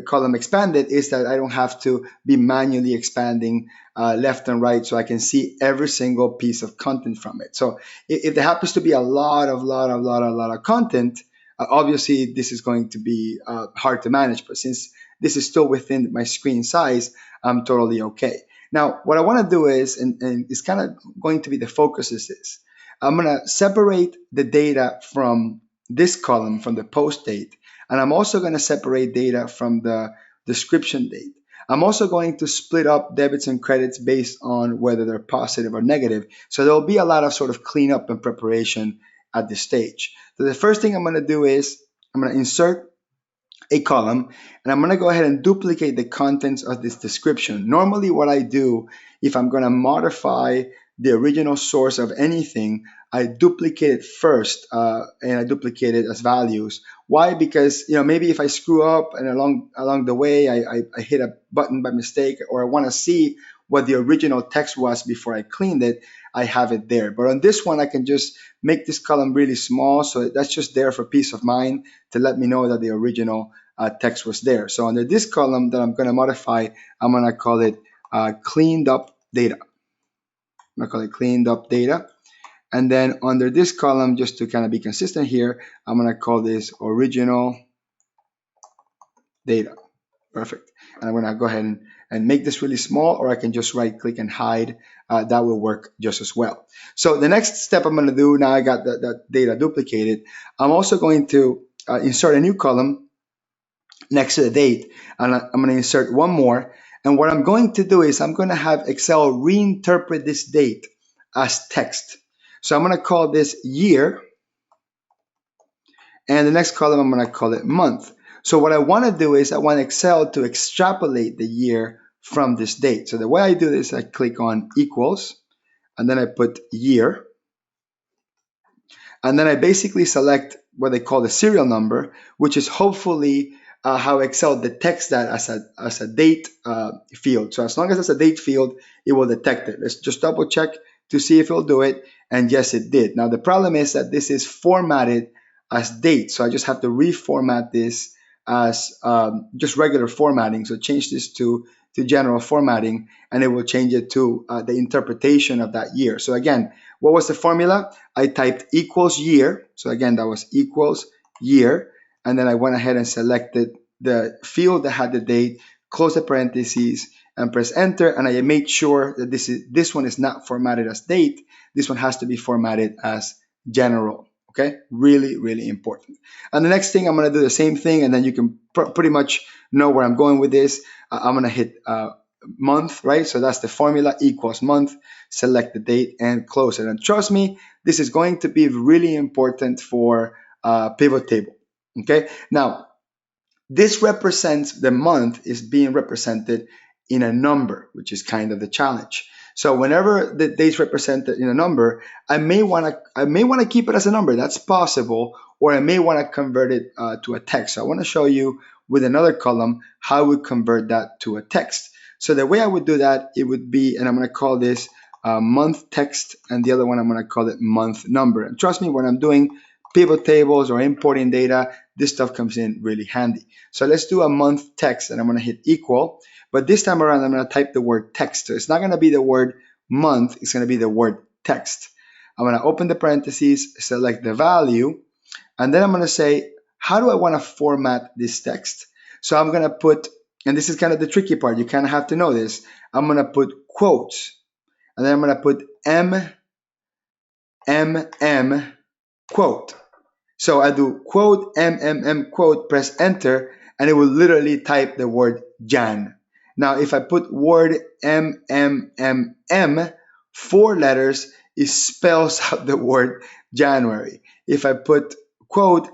column expanded is that I don't have to be manually expanding left and right, so I can see every single piece of content from it. So if there happens to be a lot of content, obviously this is going to be hard to manage. But since this is still within my screen size, I'm totally okay. Now, what I want to do is, and it's kind of going to be the focus is this, I'm going to separate the data from this column from the post date, and I'm also going to separate data from the description date. I'm also going to split up debits and credits based on whether they're positive or negative. So there'll be a lot of sort of cleanup and preparation at this stage. So the first thing I'm going to do is I'm going to insert a column, and I'm going to go ahead and duplicate the contents of this description. Normally what I do, if I'm going to modify the original source of anything, I duplicate it first, and I duplicate it as values. Why? Because maybe if I screw up and along the way I hit a button by mistake, or I want to see what the original text was before I cleaned it, I have it there. But on this one, I can just make this column really small. So that's just there for peace of mind to let me know that the original text was there. So under this column that I'm going to modify, I'm going to call it cleaned up data. I'm going to call it cleaned up data. And then under this column, just to kind of be consistent here, I'm going to call this original data. Perfect. And I'm going to go ahead and make this really small, or I can just right click and hide. That will work just as well. So the next step I'm going to do, now I got that data duplicated, I'm also going to insert a new column next to the date, and I'm going to insert one more. And what I'm going to do is I'm going to have Excel reinterpret this date as text. So I'm going to call this year, and the next column I'm going to call it month. So what I want to do is I want Excel to extrapolate the year from this date. So the way I do this, I click on equals, and then I put year, and then I basically select what they call the serial number, which is hopefully how Excel detects that as a date field. So as long as it's a date field, it will detect it. Let's just double check to see if it'll do it, and yes, it did. Now the problem is that this is formatted as date, so I just have to reformat this as just regular formatting. So change this to general formatting, and it will change it to the interpretation of that year. So again, what was the formula? I typed equals year. So again, that was equals year. And then I went ahead and selected the field that had the date, close the parentheses, and press enter. And I made sure that this one is not formatted as date. This one has to be formatted as general. Okay, really, really important. And the next thing, I'm going to do the same thing, and then you can pretty much know where I'm going with this. I'm going to hit month, right? So that's the formula, equals month, select the date, and close it. And trust me, this is going to be really important for pivot table. Okay, now this represents the month is being represented in a number, which is kind of the challenge. So whenever the date's represented in a number, I may want to keep it as a number. That's possible, or I may want to convert it to a text. So I want to show you with another column how we convert that to a text. So the way I would do that, it would be, and I'm going to call this month text, and the other one I'm going to call it month number. And trust me, when I'm doing pivot tables or importing data, this stuff comes in really handy. So let's do a month text, and I'm going to hit equal. But this time around, I'm going to type the word text. So it's not going to be the word month. It's going to be the word text. I'm going to open the parentheses, select the value, and then I'm going to say, how do I want to format this text? So I'm going to put, and this is kind of the tricky part. You kind of have to know this. I'm going to put quotes, and then I'm going to put M quote. So I do quote quote, press enter, and it will literally type the word Jan. Now, if I put word M, 4 letters, it spells out the word January. If I put quote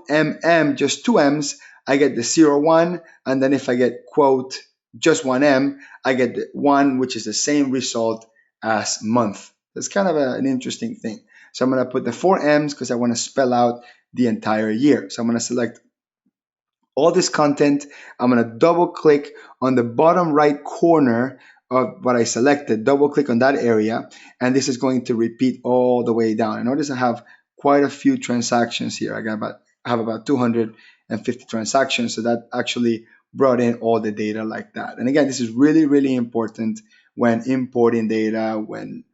just 2 M's, I get the 01, and then if I get quote just 1 M, I get the 1, which is the same result as month. That's kind of an interesting thing. So I'm going to put the 4 M's because I want to spell out the entire year. So I'm going to select all this content. I'm going to double click on the bottom right corner of what I selected, double click on that area, and this is going to repeat all the way down. And notice I have quite a few transactions here. I have about 250 transactions, so that actually brought in all the data like that. And again, this is really, really important when importing data, when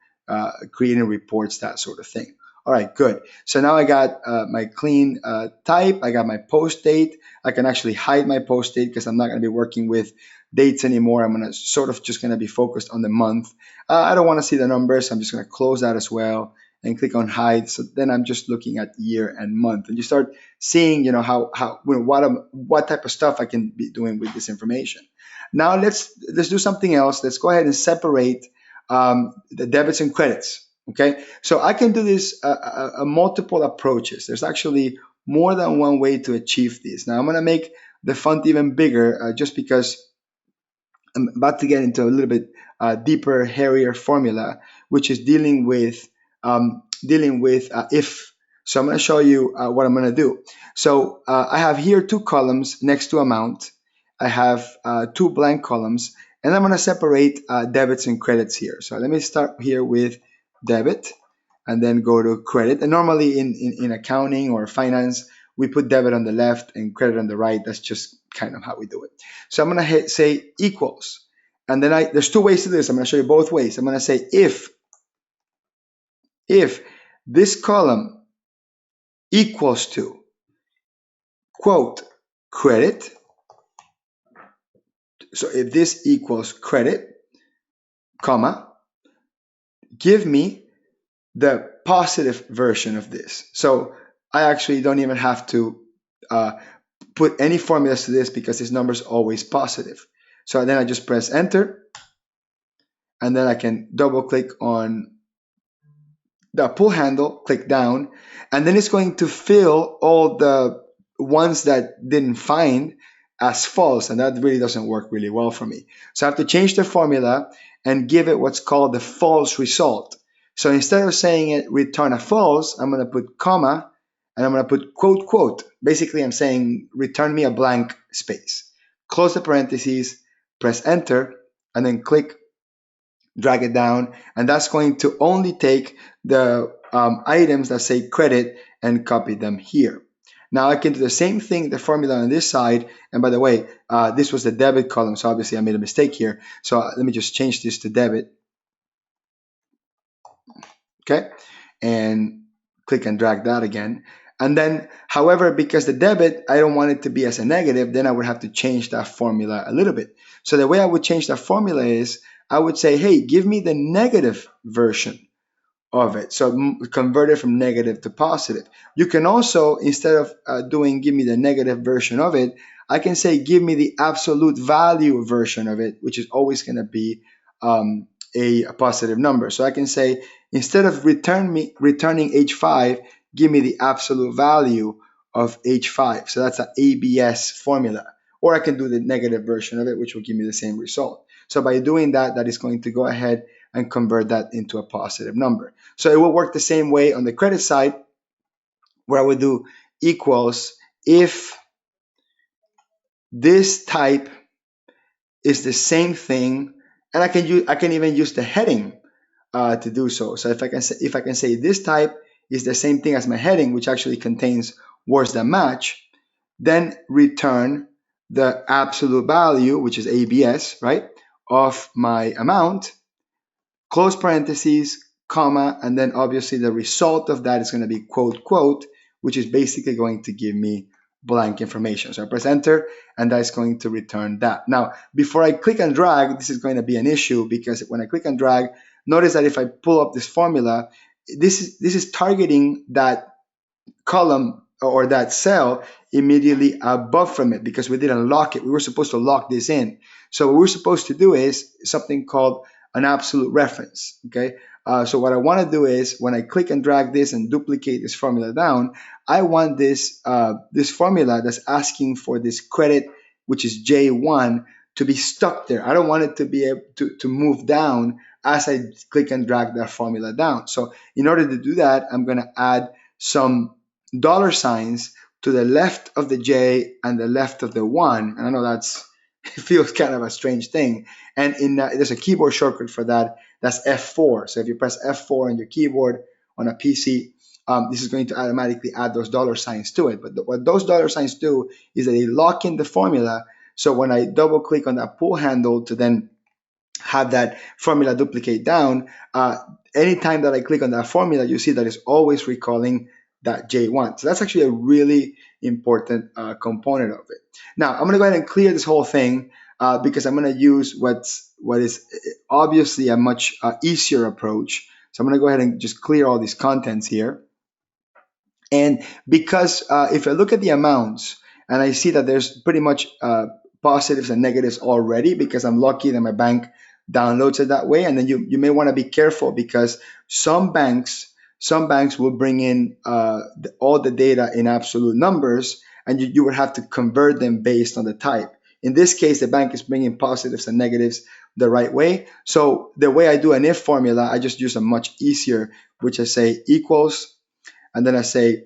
creating reports, that sort of thing. All right, good. So now I got my clean type. I got my post date. I can actually hide my post date because I'm not going to be working with dates anymore. I'm going to sort of just going to be focused on the month. I don't want to see the numbers. So I'm just going to close that as well and click on hide. So then I'm just looking at year and month, and you start seeing, how what type of stuff I can be doing with this information. Now let's do something else. Let's go ahead and separate the debits and credits. Okay, so I can do this multiple approaches. There's actually more than one way to achieve this. Now I'm going to make the font even bigger just because I'm about to get into a little bit deeper, hairier formula, which is dealing with if. So I'm going to show you what I'm going to do. So I have here 2 columns next to amount. I have 2 blank columns, And I'm going to separate debits and credits here. So let me start here with debit and then go to credit. And normally in accounting or finance, we put debit on the left and credit on the right. That's just kind of how we do it. So I'm going to say equals. And then there's two ways to do this. I'm going to show you both ways. I'm going to say if this column equals to, quote, credit. So if this equals credit, comma, give me the positive version of this. So I actually don't even have to put any formulas to this because this number is always positive. So then I just press enter, and then I can double click on the pull handle, click down, and then it's going to fill all the ones that didn't find as false, and that really doesn't work really well for me. So I have to change the formula and give it what's called the false result. So instead of saying it return a false, I'm going to put comma, and I'm going to put quote, quote. Basically, I'm saying return me a blank space. Close the parentheses, press enter, and then click, drag it down, and that's going to only take the items that say credit and copy them here. Now I can do the same thing, the formula on this side, and by the way, this was the debit column, so obviously I made a mistake here. So let me just change this to debit, okay? And click and drag that again. And then, however, because the debit, I don't want it to be as a negative, then I would have to change that formula a little bit. So the way I would change that formula is, I would say, hey, give me the negative version of it. So convert it from negative to positive. You can also, instead of doing give me the negative version of it, I can say give me the absolute value version of it, which is always going to be a positive number. So I can say, instead of returning H5, give me the absolute value of H5. So that's an ABS formula. Or I can do the negative version of it, which will give me the same result. So by doing that, that is going to go ahead and convert that into a positive number. So it will work the same way on the credit side, where I would do equals if this type is the same thing, and I can even use the heading to do so. So if I can say this type is the same thing as my heading, which actually contains words that match, then return the absolute value, which is ABS, right, of my amount, close parentheses, comma, and then obviously the result of that is going to be quote, quote, which is basically going to give me blank information. So I press enter, and that's going to return that. Now, before I click and drag, this is going to be an issue because when I click and drag, notice that if I pull up this formula, this is targeting that column or that cell immediately above from it because we didn't lock it. We were supposed to lock this in. So what we're supposed to do is something called an absolute reference. Okay. So what I want to do is when I click and drag this and duplicate this formula down, I want this this formula that's asking for this credit, which is J1, to be stuck there. I don't want it to be able to move down as I click and drag that formula down. So in order to do that, I'm going to add some dollar signs to the left of the J and the left of the 1. And I know that's it feels kind of a strange thing. And there's a keyboard shortcut for that. That's F4. So if you press F4 on your keyboard on a PC, this is going to automatically add those dollar signs to it. But what those dollar signs do is that they lock in the formula. So when I double click on that pull handle to then have that formula duplicate down, anytime that I click on that formula, you see that it's always recalling that J1. So that's actually a really important component of it. Now, I'm going to go ahead and clear this whole thing because I'm going to use what is obviously a much easier approach. So I'm going to go ahead and just clear all these contents here. And because if I look at the amounts and I see that there's pretty much positives and negatives already because I'm lucky that my bank downloads it that way. And then you may want to be careful because some banks will bring in all the data in absolute numbers, and you would have to convert them based on the type. In this case, the bank is bringing positives and negatives the right way. So the way I do an if formula, I just use a much easier, which I say equals, and then I say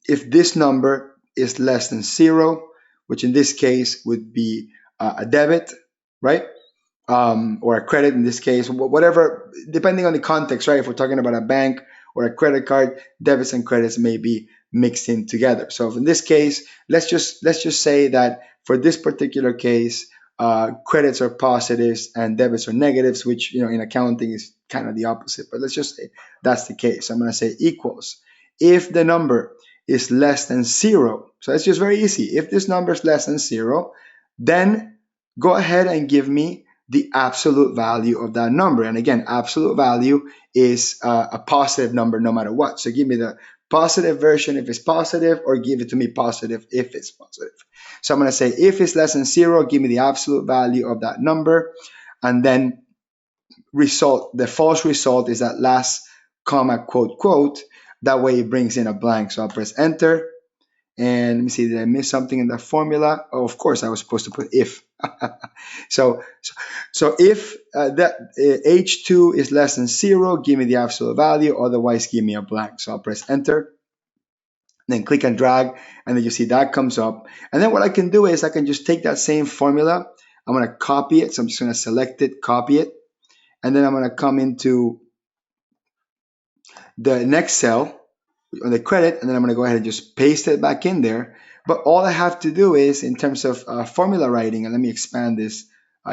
if this number is less than 0, which in this case would be a debit, right? or a credit in this case, whatever, depending on the context, right? If we're talking about a bank or a credit card, debits and credits may be mixed in together. So in this case, let's just say that for this particular case, credits are positives and debits are negatives, which in accounting is kind of the opposite. But let's just say that's the case. I'm going to say equals if the number is less than zero. So it's just very easy. If this number is less than zero, then go ahead and give me the absolute value of that number. And again, absolute value is a positive number no matter what. So give me the positive version if it's positive, or give it to me positive if it's positive. So I'm going to say if it's less than zero, give me the absolute value of that number. And then the false result is that last comma, quote, quote. That way it brings in a blank. So I'll press enter. And let me see, did I miss something in the formula? Oh, of course, I was supposed to put if. so, so if that H2 is less than zero, give me the absolute value. Otherwise, give me a blank. So I'll press enter, then click and drag, and then you see that comes up. And then what I can do is I can just take that same formula. I'm going to copy it. So I'm just going to select it, copy it. And then I'm going to come into the next cell on the credit, and then I'm going to go ahead and just paste it back in there. But all I have to do is, in terms of formula writing, and let me expand this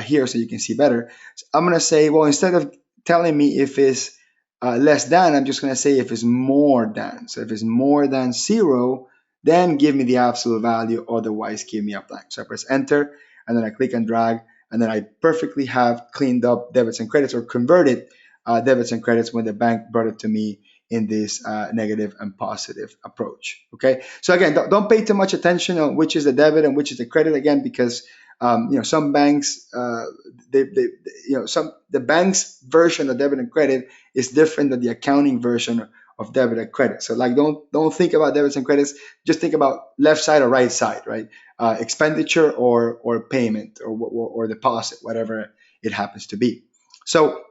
here so you can see better. So I'm going to say, well, instead of telling me if it's less than, I'm just going to say if it's more than. So if it's more than zero, then give me the absolute value. Otherwise, give me a blank. So I press enter, and then I click and drag, and then I perfectly have cleaned up debits and credits, or converted debits and credits when the bank brought it to me in this negative and positive approach. Okay, so again, don't pay too much attention on which is the debit and which is the credit, again, because some banks, the bank's version of debit and credit is different than the accounting version of debit and credit. So like, don't think about debits and credits. Just think about left side or right side, right? Expenditure or payment or deposit, whatever it happens to be. So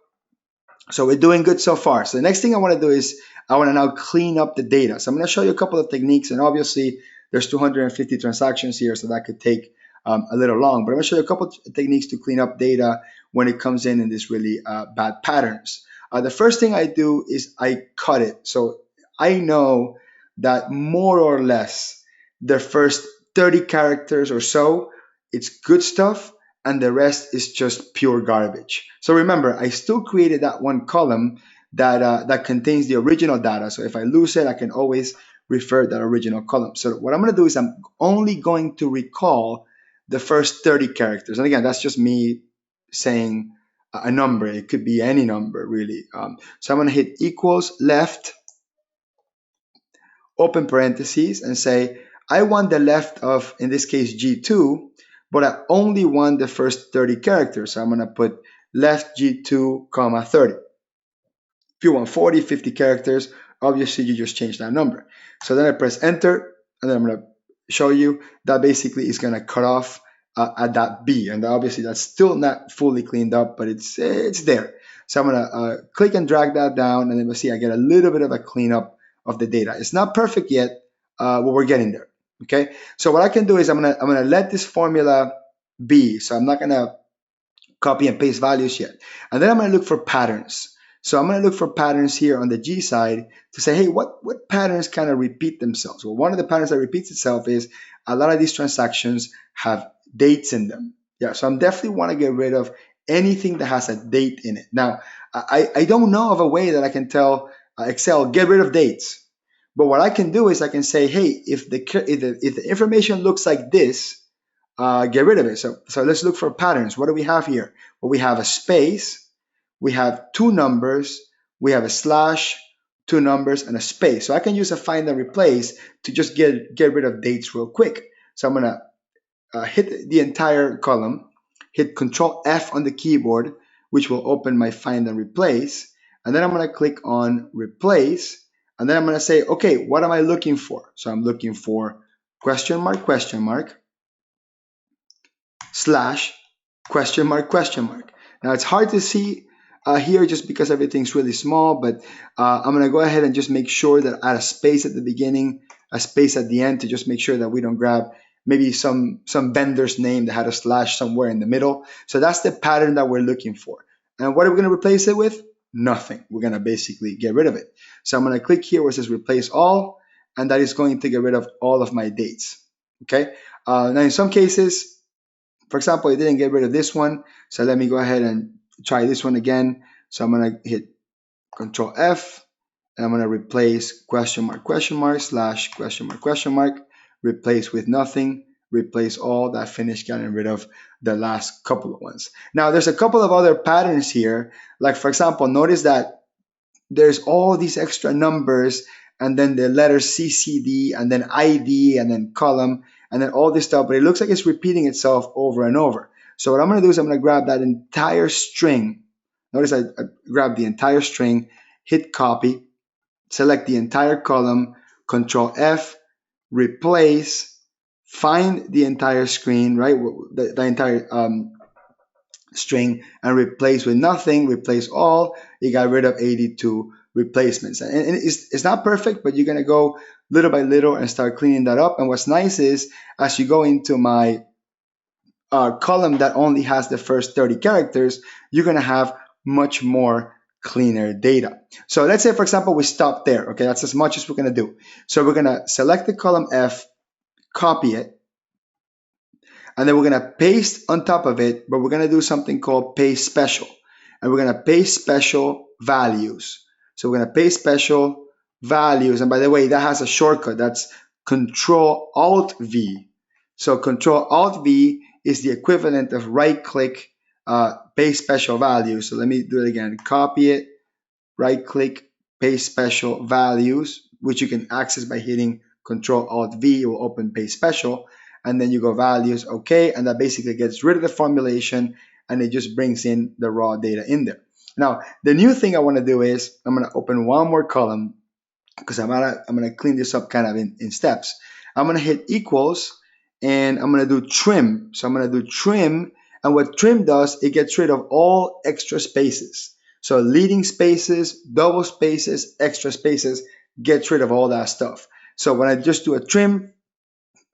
we're doing good so far. So the next thing I want to do is I want to now clean up the data. So I'm going to show you a couple of techniques, and obviously there's 250 transactions here, so that could take a little long. But I'm going to show you a couple of techniques to clean up data when it comes in these really bad patterns. The first thing I do is I cut it. So I know that more or less the first 30 characters or so, it's good stuff, and the rest is just pure garbage. So remember, I still created that one column that contains the original data. So if I lose it, I can always refer to that original column. So what I'm going to do is I'm only going to recall the first 30 characters. And again, that's just me saying a number. It could be any number, really. So I'm going to hit equals left, open parentheses, and say, I want the left of, in this case, G2, but I only want the first 30 characters. So I'm going to put left G2, comma 30. If you want 40, 50 characters, obviously you just change that number. So then I press enter, and then I'm going to show you that basically is going to cut off at that B. And obviously that's still not fully cleaned up, but it's there. So I'm going to click and drag that down, and then we'll see I get a little bit of a cleanup of the data. It's not perfect yet, but we're getting there. Okay, so what I can do is I'm gonna let this formula be. So I'm not gonna copy and paste values yet, and then I'm gonna look for patterns. So I'm gonna look for patterns here on the G side to say, hey, what patterns kind of repeat themselves? Well, one of the patterns that repeats itself is a lot of these transactions have dates in them. Yeah, so I'm definitely want to get rid of anything that has a date in it. Now, I don't know of a way that I can tell Excel get rid of dates. But what I can do is I can say, hey, if the information looks like this, get rid of it. So let's look for patterns. What do we have here? Well, we have a space, we have two numbers, we have a slash, two numbers, and a space. So I can use a find and replace to just get rid of dates real quick. So I'm gonna hit the entire column, hit Control F on the keyboard, which will open my find and replace, and then I'm gonna click on replace. And then I'm going to say, okay, what am I looking for? So I'm looking for question mark, slash, question mark, question mark. Now it's hard to see here just because everything's really small, but I'm going to go ahead and just make sure that I add a space at the beginning, a space at the end, to just make sure that we don't grab maybe some vendor's name that had a slash somewhere in the middle. So that's the pattern that we're looking for. And what are we going to replace it with? Nothing. We're going to basically get rid of it. So I'm going to click here where it says replace all, and that is going to get rid of all of my dates. Okay. Now in some cases, for example, it didn't get rid of this one. So let me go ahead and try this one again. So I'm going to hit Control F, and I'm going to replace question mark slash question mark, replace with nothing, replace all. That finished getting rid of the last couple of ones. Now there's a couple of other patterns here. Like for example, notice that there's all these extra numbers and then the letter CCD and then ID and then column and then all this stuff, but it looks like it's repeating itself over and over. So what I'm going to do is I'm going to grab that entire string. Notice I grab the entire string, hit copy, select the entire column, Control F, replace, find the entire screen, right? The entire string, and replace with nothing, replace all. You got rid of 82 replacements. And it's not perfect, but you're going to go little by little and start cleaning that up. And what's nice is as you go into my column that only has the first 30 characters, you're going to have much more cleaner data. So let's say, for example, we stop there. Okay, that's as much as we're going to do. So we're going to select the column F, copy it, and then we're going to paste on top of it, but we're going to do something called paste special. And we're going to paste special values. So we're going to paste special values. And by the way, that has a shortcut. That's Control Alt V. So Control Alt V is the equivalent of right click, paste special values. So let me do it again. Copy it, right click, paste special values, which you can access by hitting Control Alt V. It will open paste special. And then you go values, okay, and that basically gets rid of the formulation and it just brings in the raw data in there. Now, the new thing I want to do is I'm going to open one more column because I'm going to clean this up kind of in steps. I'm going to hit equals and I'm going to do trim. So I'm going to do trim, and what trim does, it gets rid of all extra spaces. So leading spaces, double spaces, extra spaces, gets rid of all that stuff. So when I just do a trim,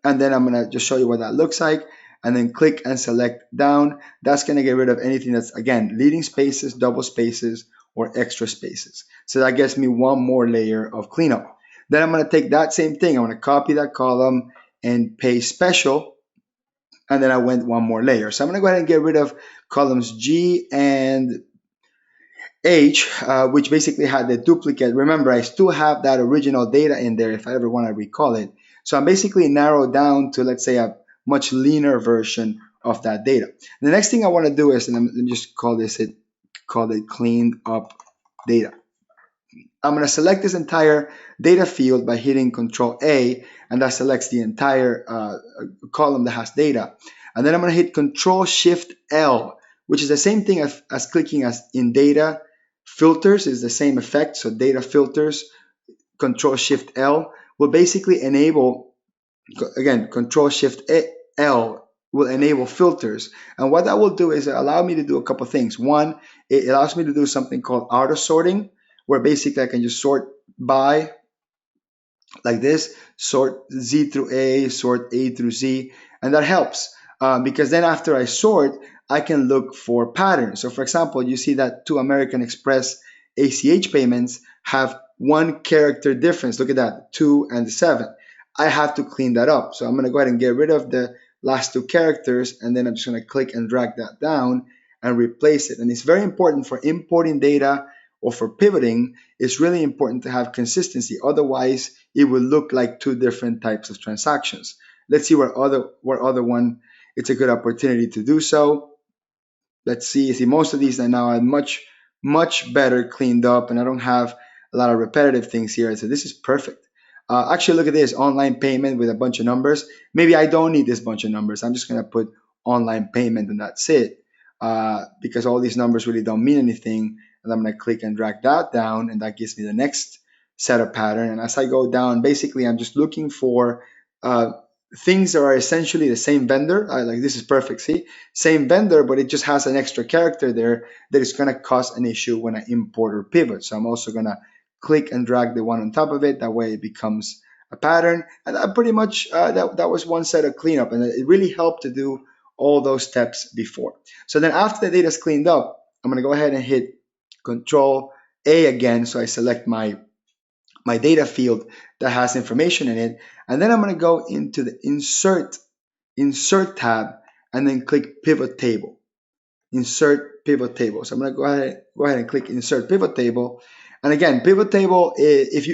and then I'm going to just show you what that looks like, and then click and select down. That's going to get rid of anything that's, again, leading spaces, double spaces, or extra spaces. So that gets me one more layer of cleanup. Then I'm going to take that same thing. I'm going to copy that column and paste special, and then I went one more layer. So I'm going to go ahead and get rid of columns G and H, which basically had the duplicate. Remember, I still have that original data in there if I ever want to recall it. So I'm basically narrowed down to, let's say, a much leaner version of that data. The next thing I want to do is, and let me just call it cleaned up data. I'm going to select this entire data field by hitting Control A, and that selects the entire column that has data. And then I'm going to hit Control Shift L, which is the same thing as clicking as in data filters, is the same effect. So data filters, Control Shift L will basically enable, again, Control Shift L will enable filters. And what that will do is allow me to do a couple things. One, it allows me to do something called auto sorting, where basically I can just sort by like this, sort Z through A, sort A through Z, and that helps because then after I sort, I can look for patterns. So for example, you see that two American Express ACH payments have one character difference. Look at that, 2 and 7. I have to clean that up. So I'm going to go ahead and get rid of the last two characters, and then I'm just going to click and drag that down and replace it. And it's very important for importing data or for pivoting. It's really important to have consistency. Otherwise, it will look like two different types of transactions. Let's see where other one it's a good opportunity to do so. Let's see. Most of these are now much better cleaned up, and I don't have a lot of repetitive things here. So this is perfect. Actually, look at this online payment with a bunch of numbers. Maybe I don't need this bunch of numbers. I'm just going to put online payment and that's it, because all these numbers really don't mean anything. And I'm going to click and drag that down, and that gives me the next set of pattern. And as I go down, basically, I'm just looking for things that are essentially the same vendor. Like this is perfect. See, same vendor, but it just has an extra character there that is going to cause an issue when I import or pivot. So I'm also going to click and drag the one on top of it. That way it becomes a pattern, and that pretty much that was one set of cleanup, and it really helped to do all those steps before. So then after the data is cleaned up, I'm going to go ahead and hit Control A again, so I select my data field that has information in it, and then I'm going to go into the Insert tab, and then click Pivot Table. Insert Pivot Table. So I'm going to go ahead and click Insert Pivot Table. And again, pivot table, if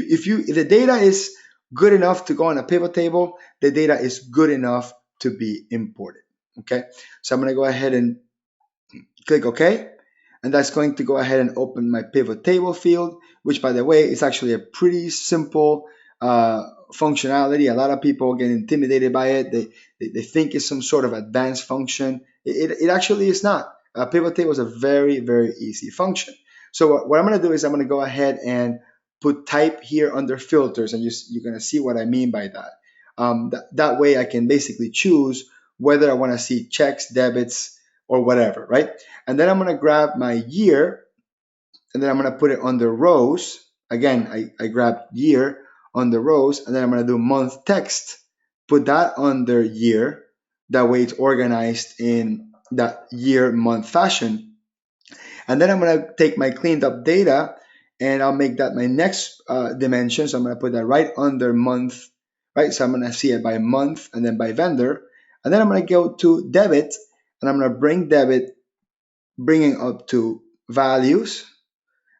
the data is good enough to go on a pivot table, the data is good enough to be imported. Okay, so I'm going to go ahead and click OK, and that's going to go ahead and open my pivot table field, which, by the way, is actually a pretty simple functionality. A lot of people get intimidated by it. They think it's some sort of advanced function. It actually is not. A pivot table is a very, very easy function. So what I'm going to do is I'm going to go ahead and put type here under filters, and you're going to see what I mean by that. That way I can basically choose whether I want to see checks, debits, or whatever, right? And then I'm going to grab my year, and then I'm going to put it under rows. Again, I grab year under rows, and then I'm going to do month text, put that under year. That way it's organized in that year month fashion. And then I'm going to take my cleaned up data, and I'll make that my next dimension. So I'm going to put that right under month, right? So I'm going to see it by month and then by vendor. And then I'm going to go to debit, and I'm going to bring debit, bringing up to values.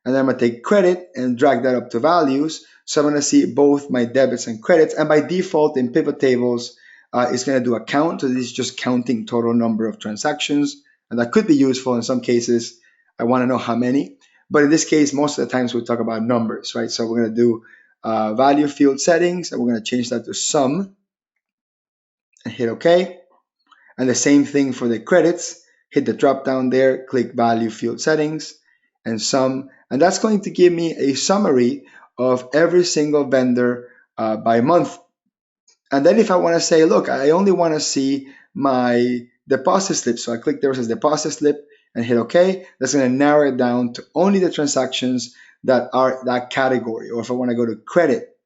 And then I'm going to take credit and drag that up to values. So I'm going to see both my debits and credits. And by default in pivot tables, it's going to do a count. So this is just counting total number of transactions. And that could be useful in some cases. I want to know how many. But in this case, most of the times we talk about numbers, right? So we're going to do value field settings, and we're going to change that to sum and hit OK. And the same thing for the credits. Hit the drop down there, click value field settings and sum. And that's going to give me a summary of every single vendor by month. And then if I want to say, look, I only want to see my deposit slip. So I click there, it says deposit slip, and hit OK. That's going to narrow it down to only the transactions that are that category. Or if I want to go to credit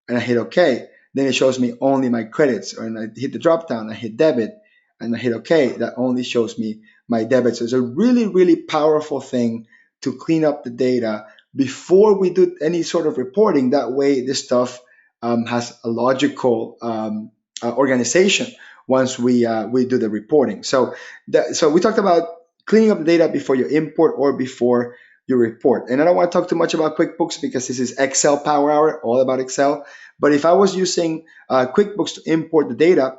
and I hit OK, then it shows me only my credits. Or I hit the drop down, I hit debit, and I hit OK. That only shows me my debits. So it's a really, really powerful thing to clean up the data before we do any sort of reporting. That way, this stuff has a logical organization once we do the reporting. So we talked about cleaning up the data before you import or before you report. And I don't want to talk too much about QuickBooks because this is Excel Power Hour, all about Excel. But if I was using QuickBooks to import the data,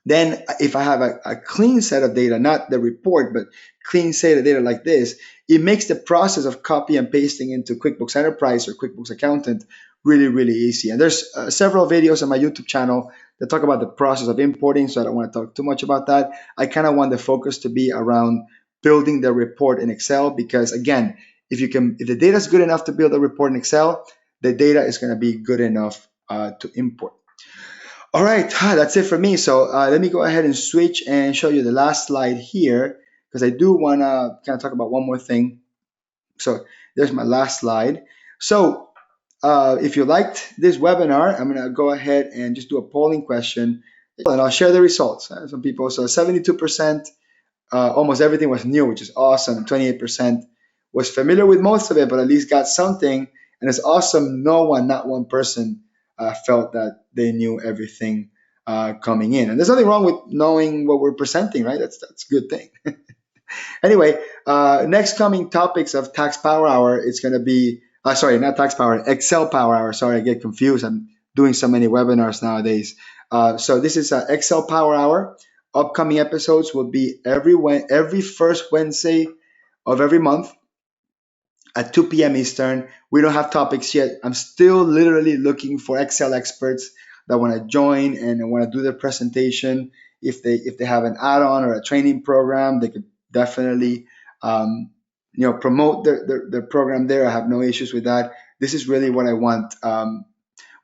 then if I have a clean set of data, not the report, but clean set of data like this, it makes the process of copy and pasting into QuickBooks Enterprise or QuickBooks Accountant really, really easy. And there's several videos on my YouTube channel that talk about the process of importing, so I don't want to talk too much about that. I kind of want the focus to be around building the report in Excel because, again, if the data is good enough to build a report in Excel, the data is going to be good enough to import. All right, that's it for me. So let me go ahead and switch and show you the last slide here because I do want to kind of talk about one more thing. So there's my last slide. So if you liked this webinar, I'm going to go ahead and just do a polling question and I'll share the results. Some people, so 72%, almost everything was new, which is awesome. 28% was familiar with most of it, but at least got something. And it's awesome. Not one person felt that they knew everything coming in. And there's nothing wrong with knowing what we're presenting, right? That's a good thing. Anyway, next coming topics of Tax Power Hour, it's going to be, sorry, not Tax Power, Excel Power Hour. Sorry, I get confused. I'm doing so many webinars nowadays. So this is Excel Power Hour. Upcoming episodes will be every first Wednesday of every month at 2 p.m. Eastern. We don't have topics yet. I'm still literally looking for Excel experts that want to join and want to do their presentation. If they have an add-on or a training program, they could definitely promote their program there. I have no issues with that. This is really what I want.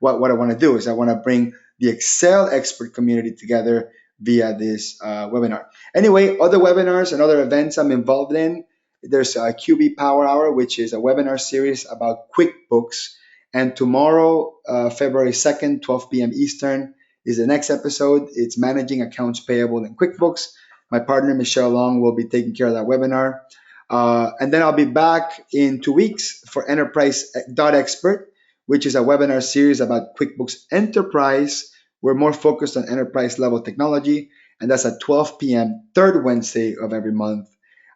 What I want to do is I want to bring the Excel expert community together via this webinar. Anyway, other webinars and other events I'm involved in. There's a QB Power Hour, which is a webinar series about QuickBooks. And tomorrow, February 2nd, 12 p.m. Eastern, is the next episode. It's Managing Accounts Payable in QuickBooks. My partner, Michelle Long, will be taking care of that webinar. And then I'll be back in 2 weeks for Enterprise Expert, which is a webinar series about QuickBooks Enterprise. We're more focused on enterprise level technology, and that's at 12 p.m., third Wednesday of every month.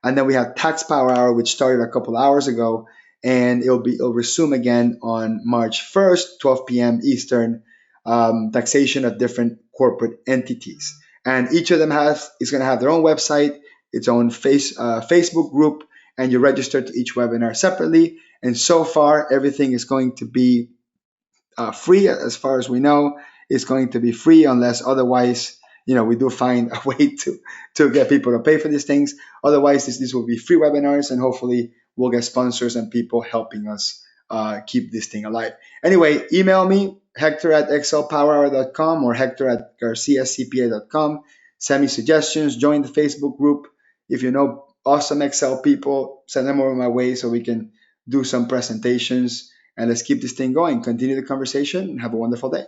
And then we have Tax Power Hour, which started a couple hours ago, and it'll resume again on March 1st, 12 p.m. Eastern, taxation of different corporate entities. And each of them is going to have their own website, its own Facebook group, and you register to each webinar separately. And so far, everything is going to be free. As far as we know, it's going to be free unless otherwise, we do find a way to get people to pay for these things. Otherwise, these will be free webinars, and hopefully we'll get sponsors and people helping us keep this thing alive. Anyway, email me, hector@excelpowerhour.com or hector@garciacpa.com. Send me suggestions, join the Facebook group. If you know awesome Excel people, send them over my way so we can do some presentations, and let's keep this thing going. Continue the conversation and have a wonderful day.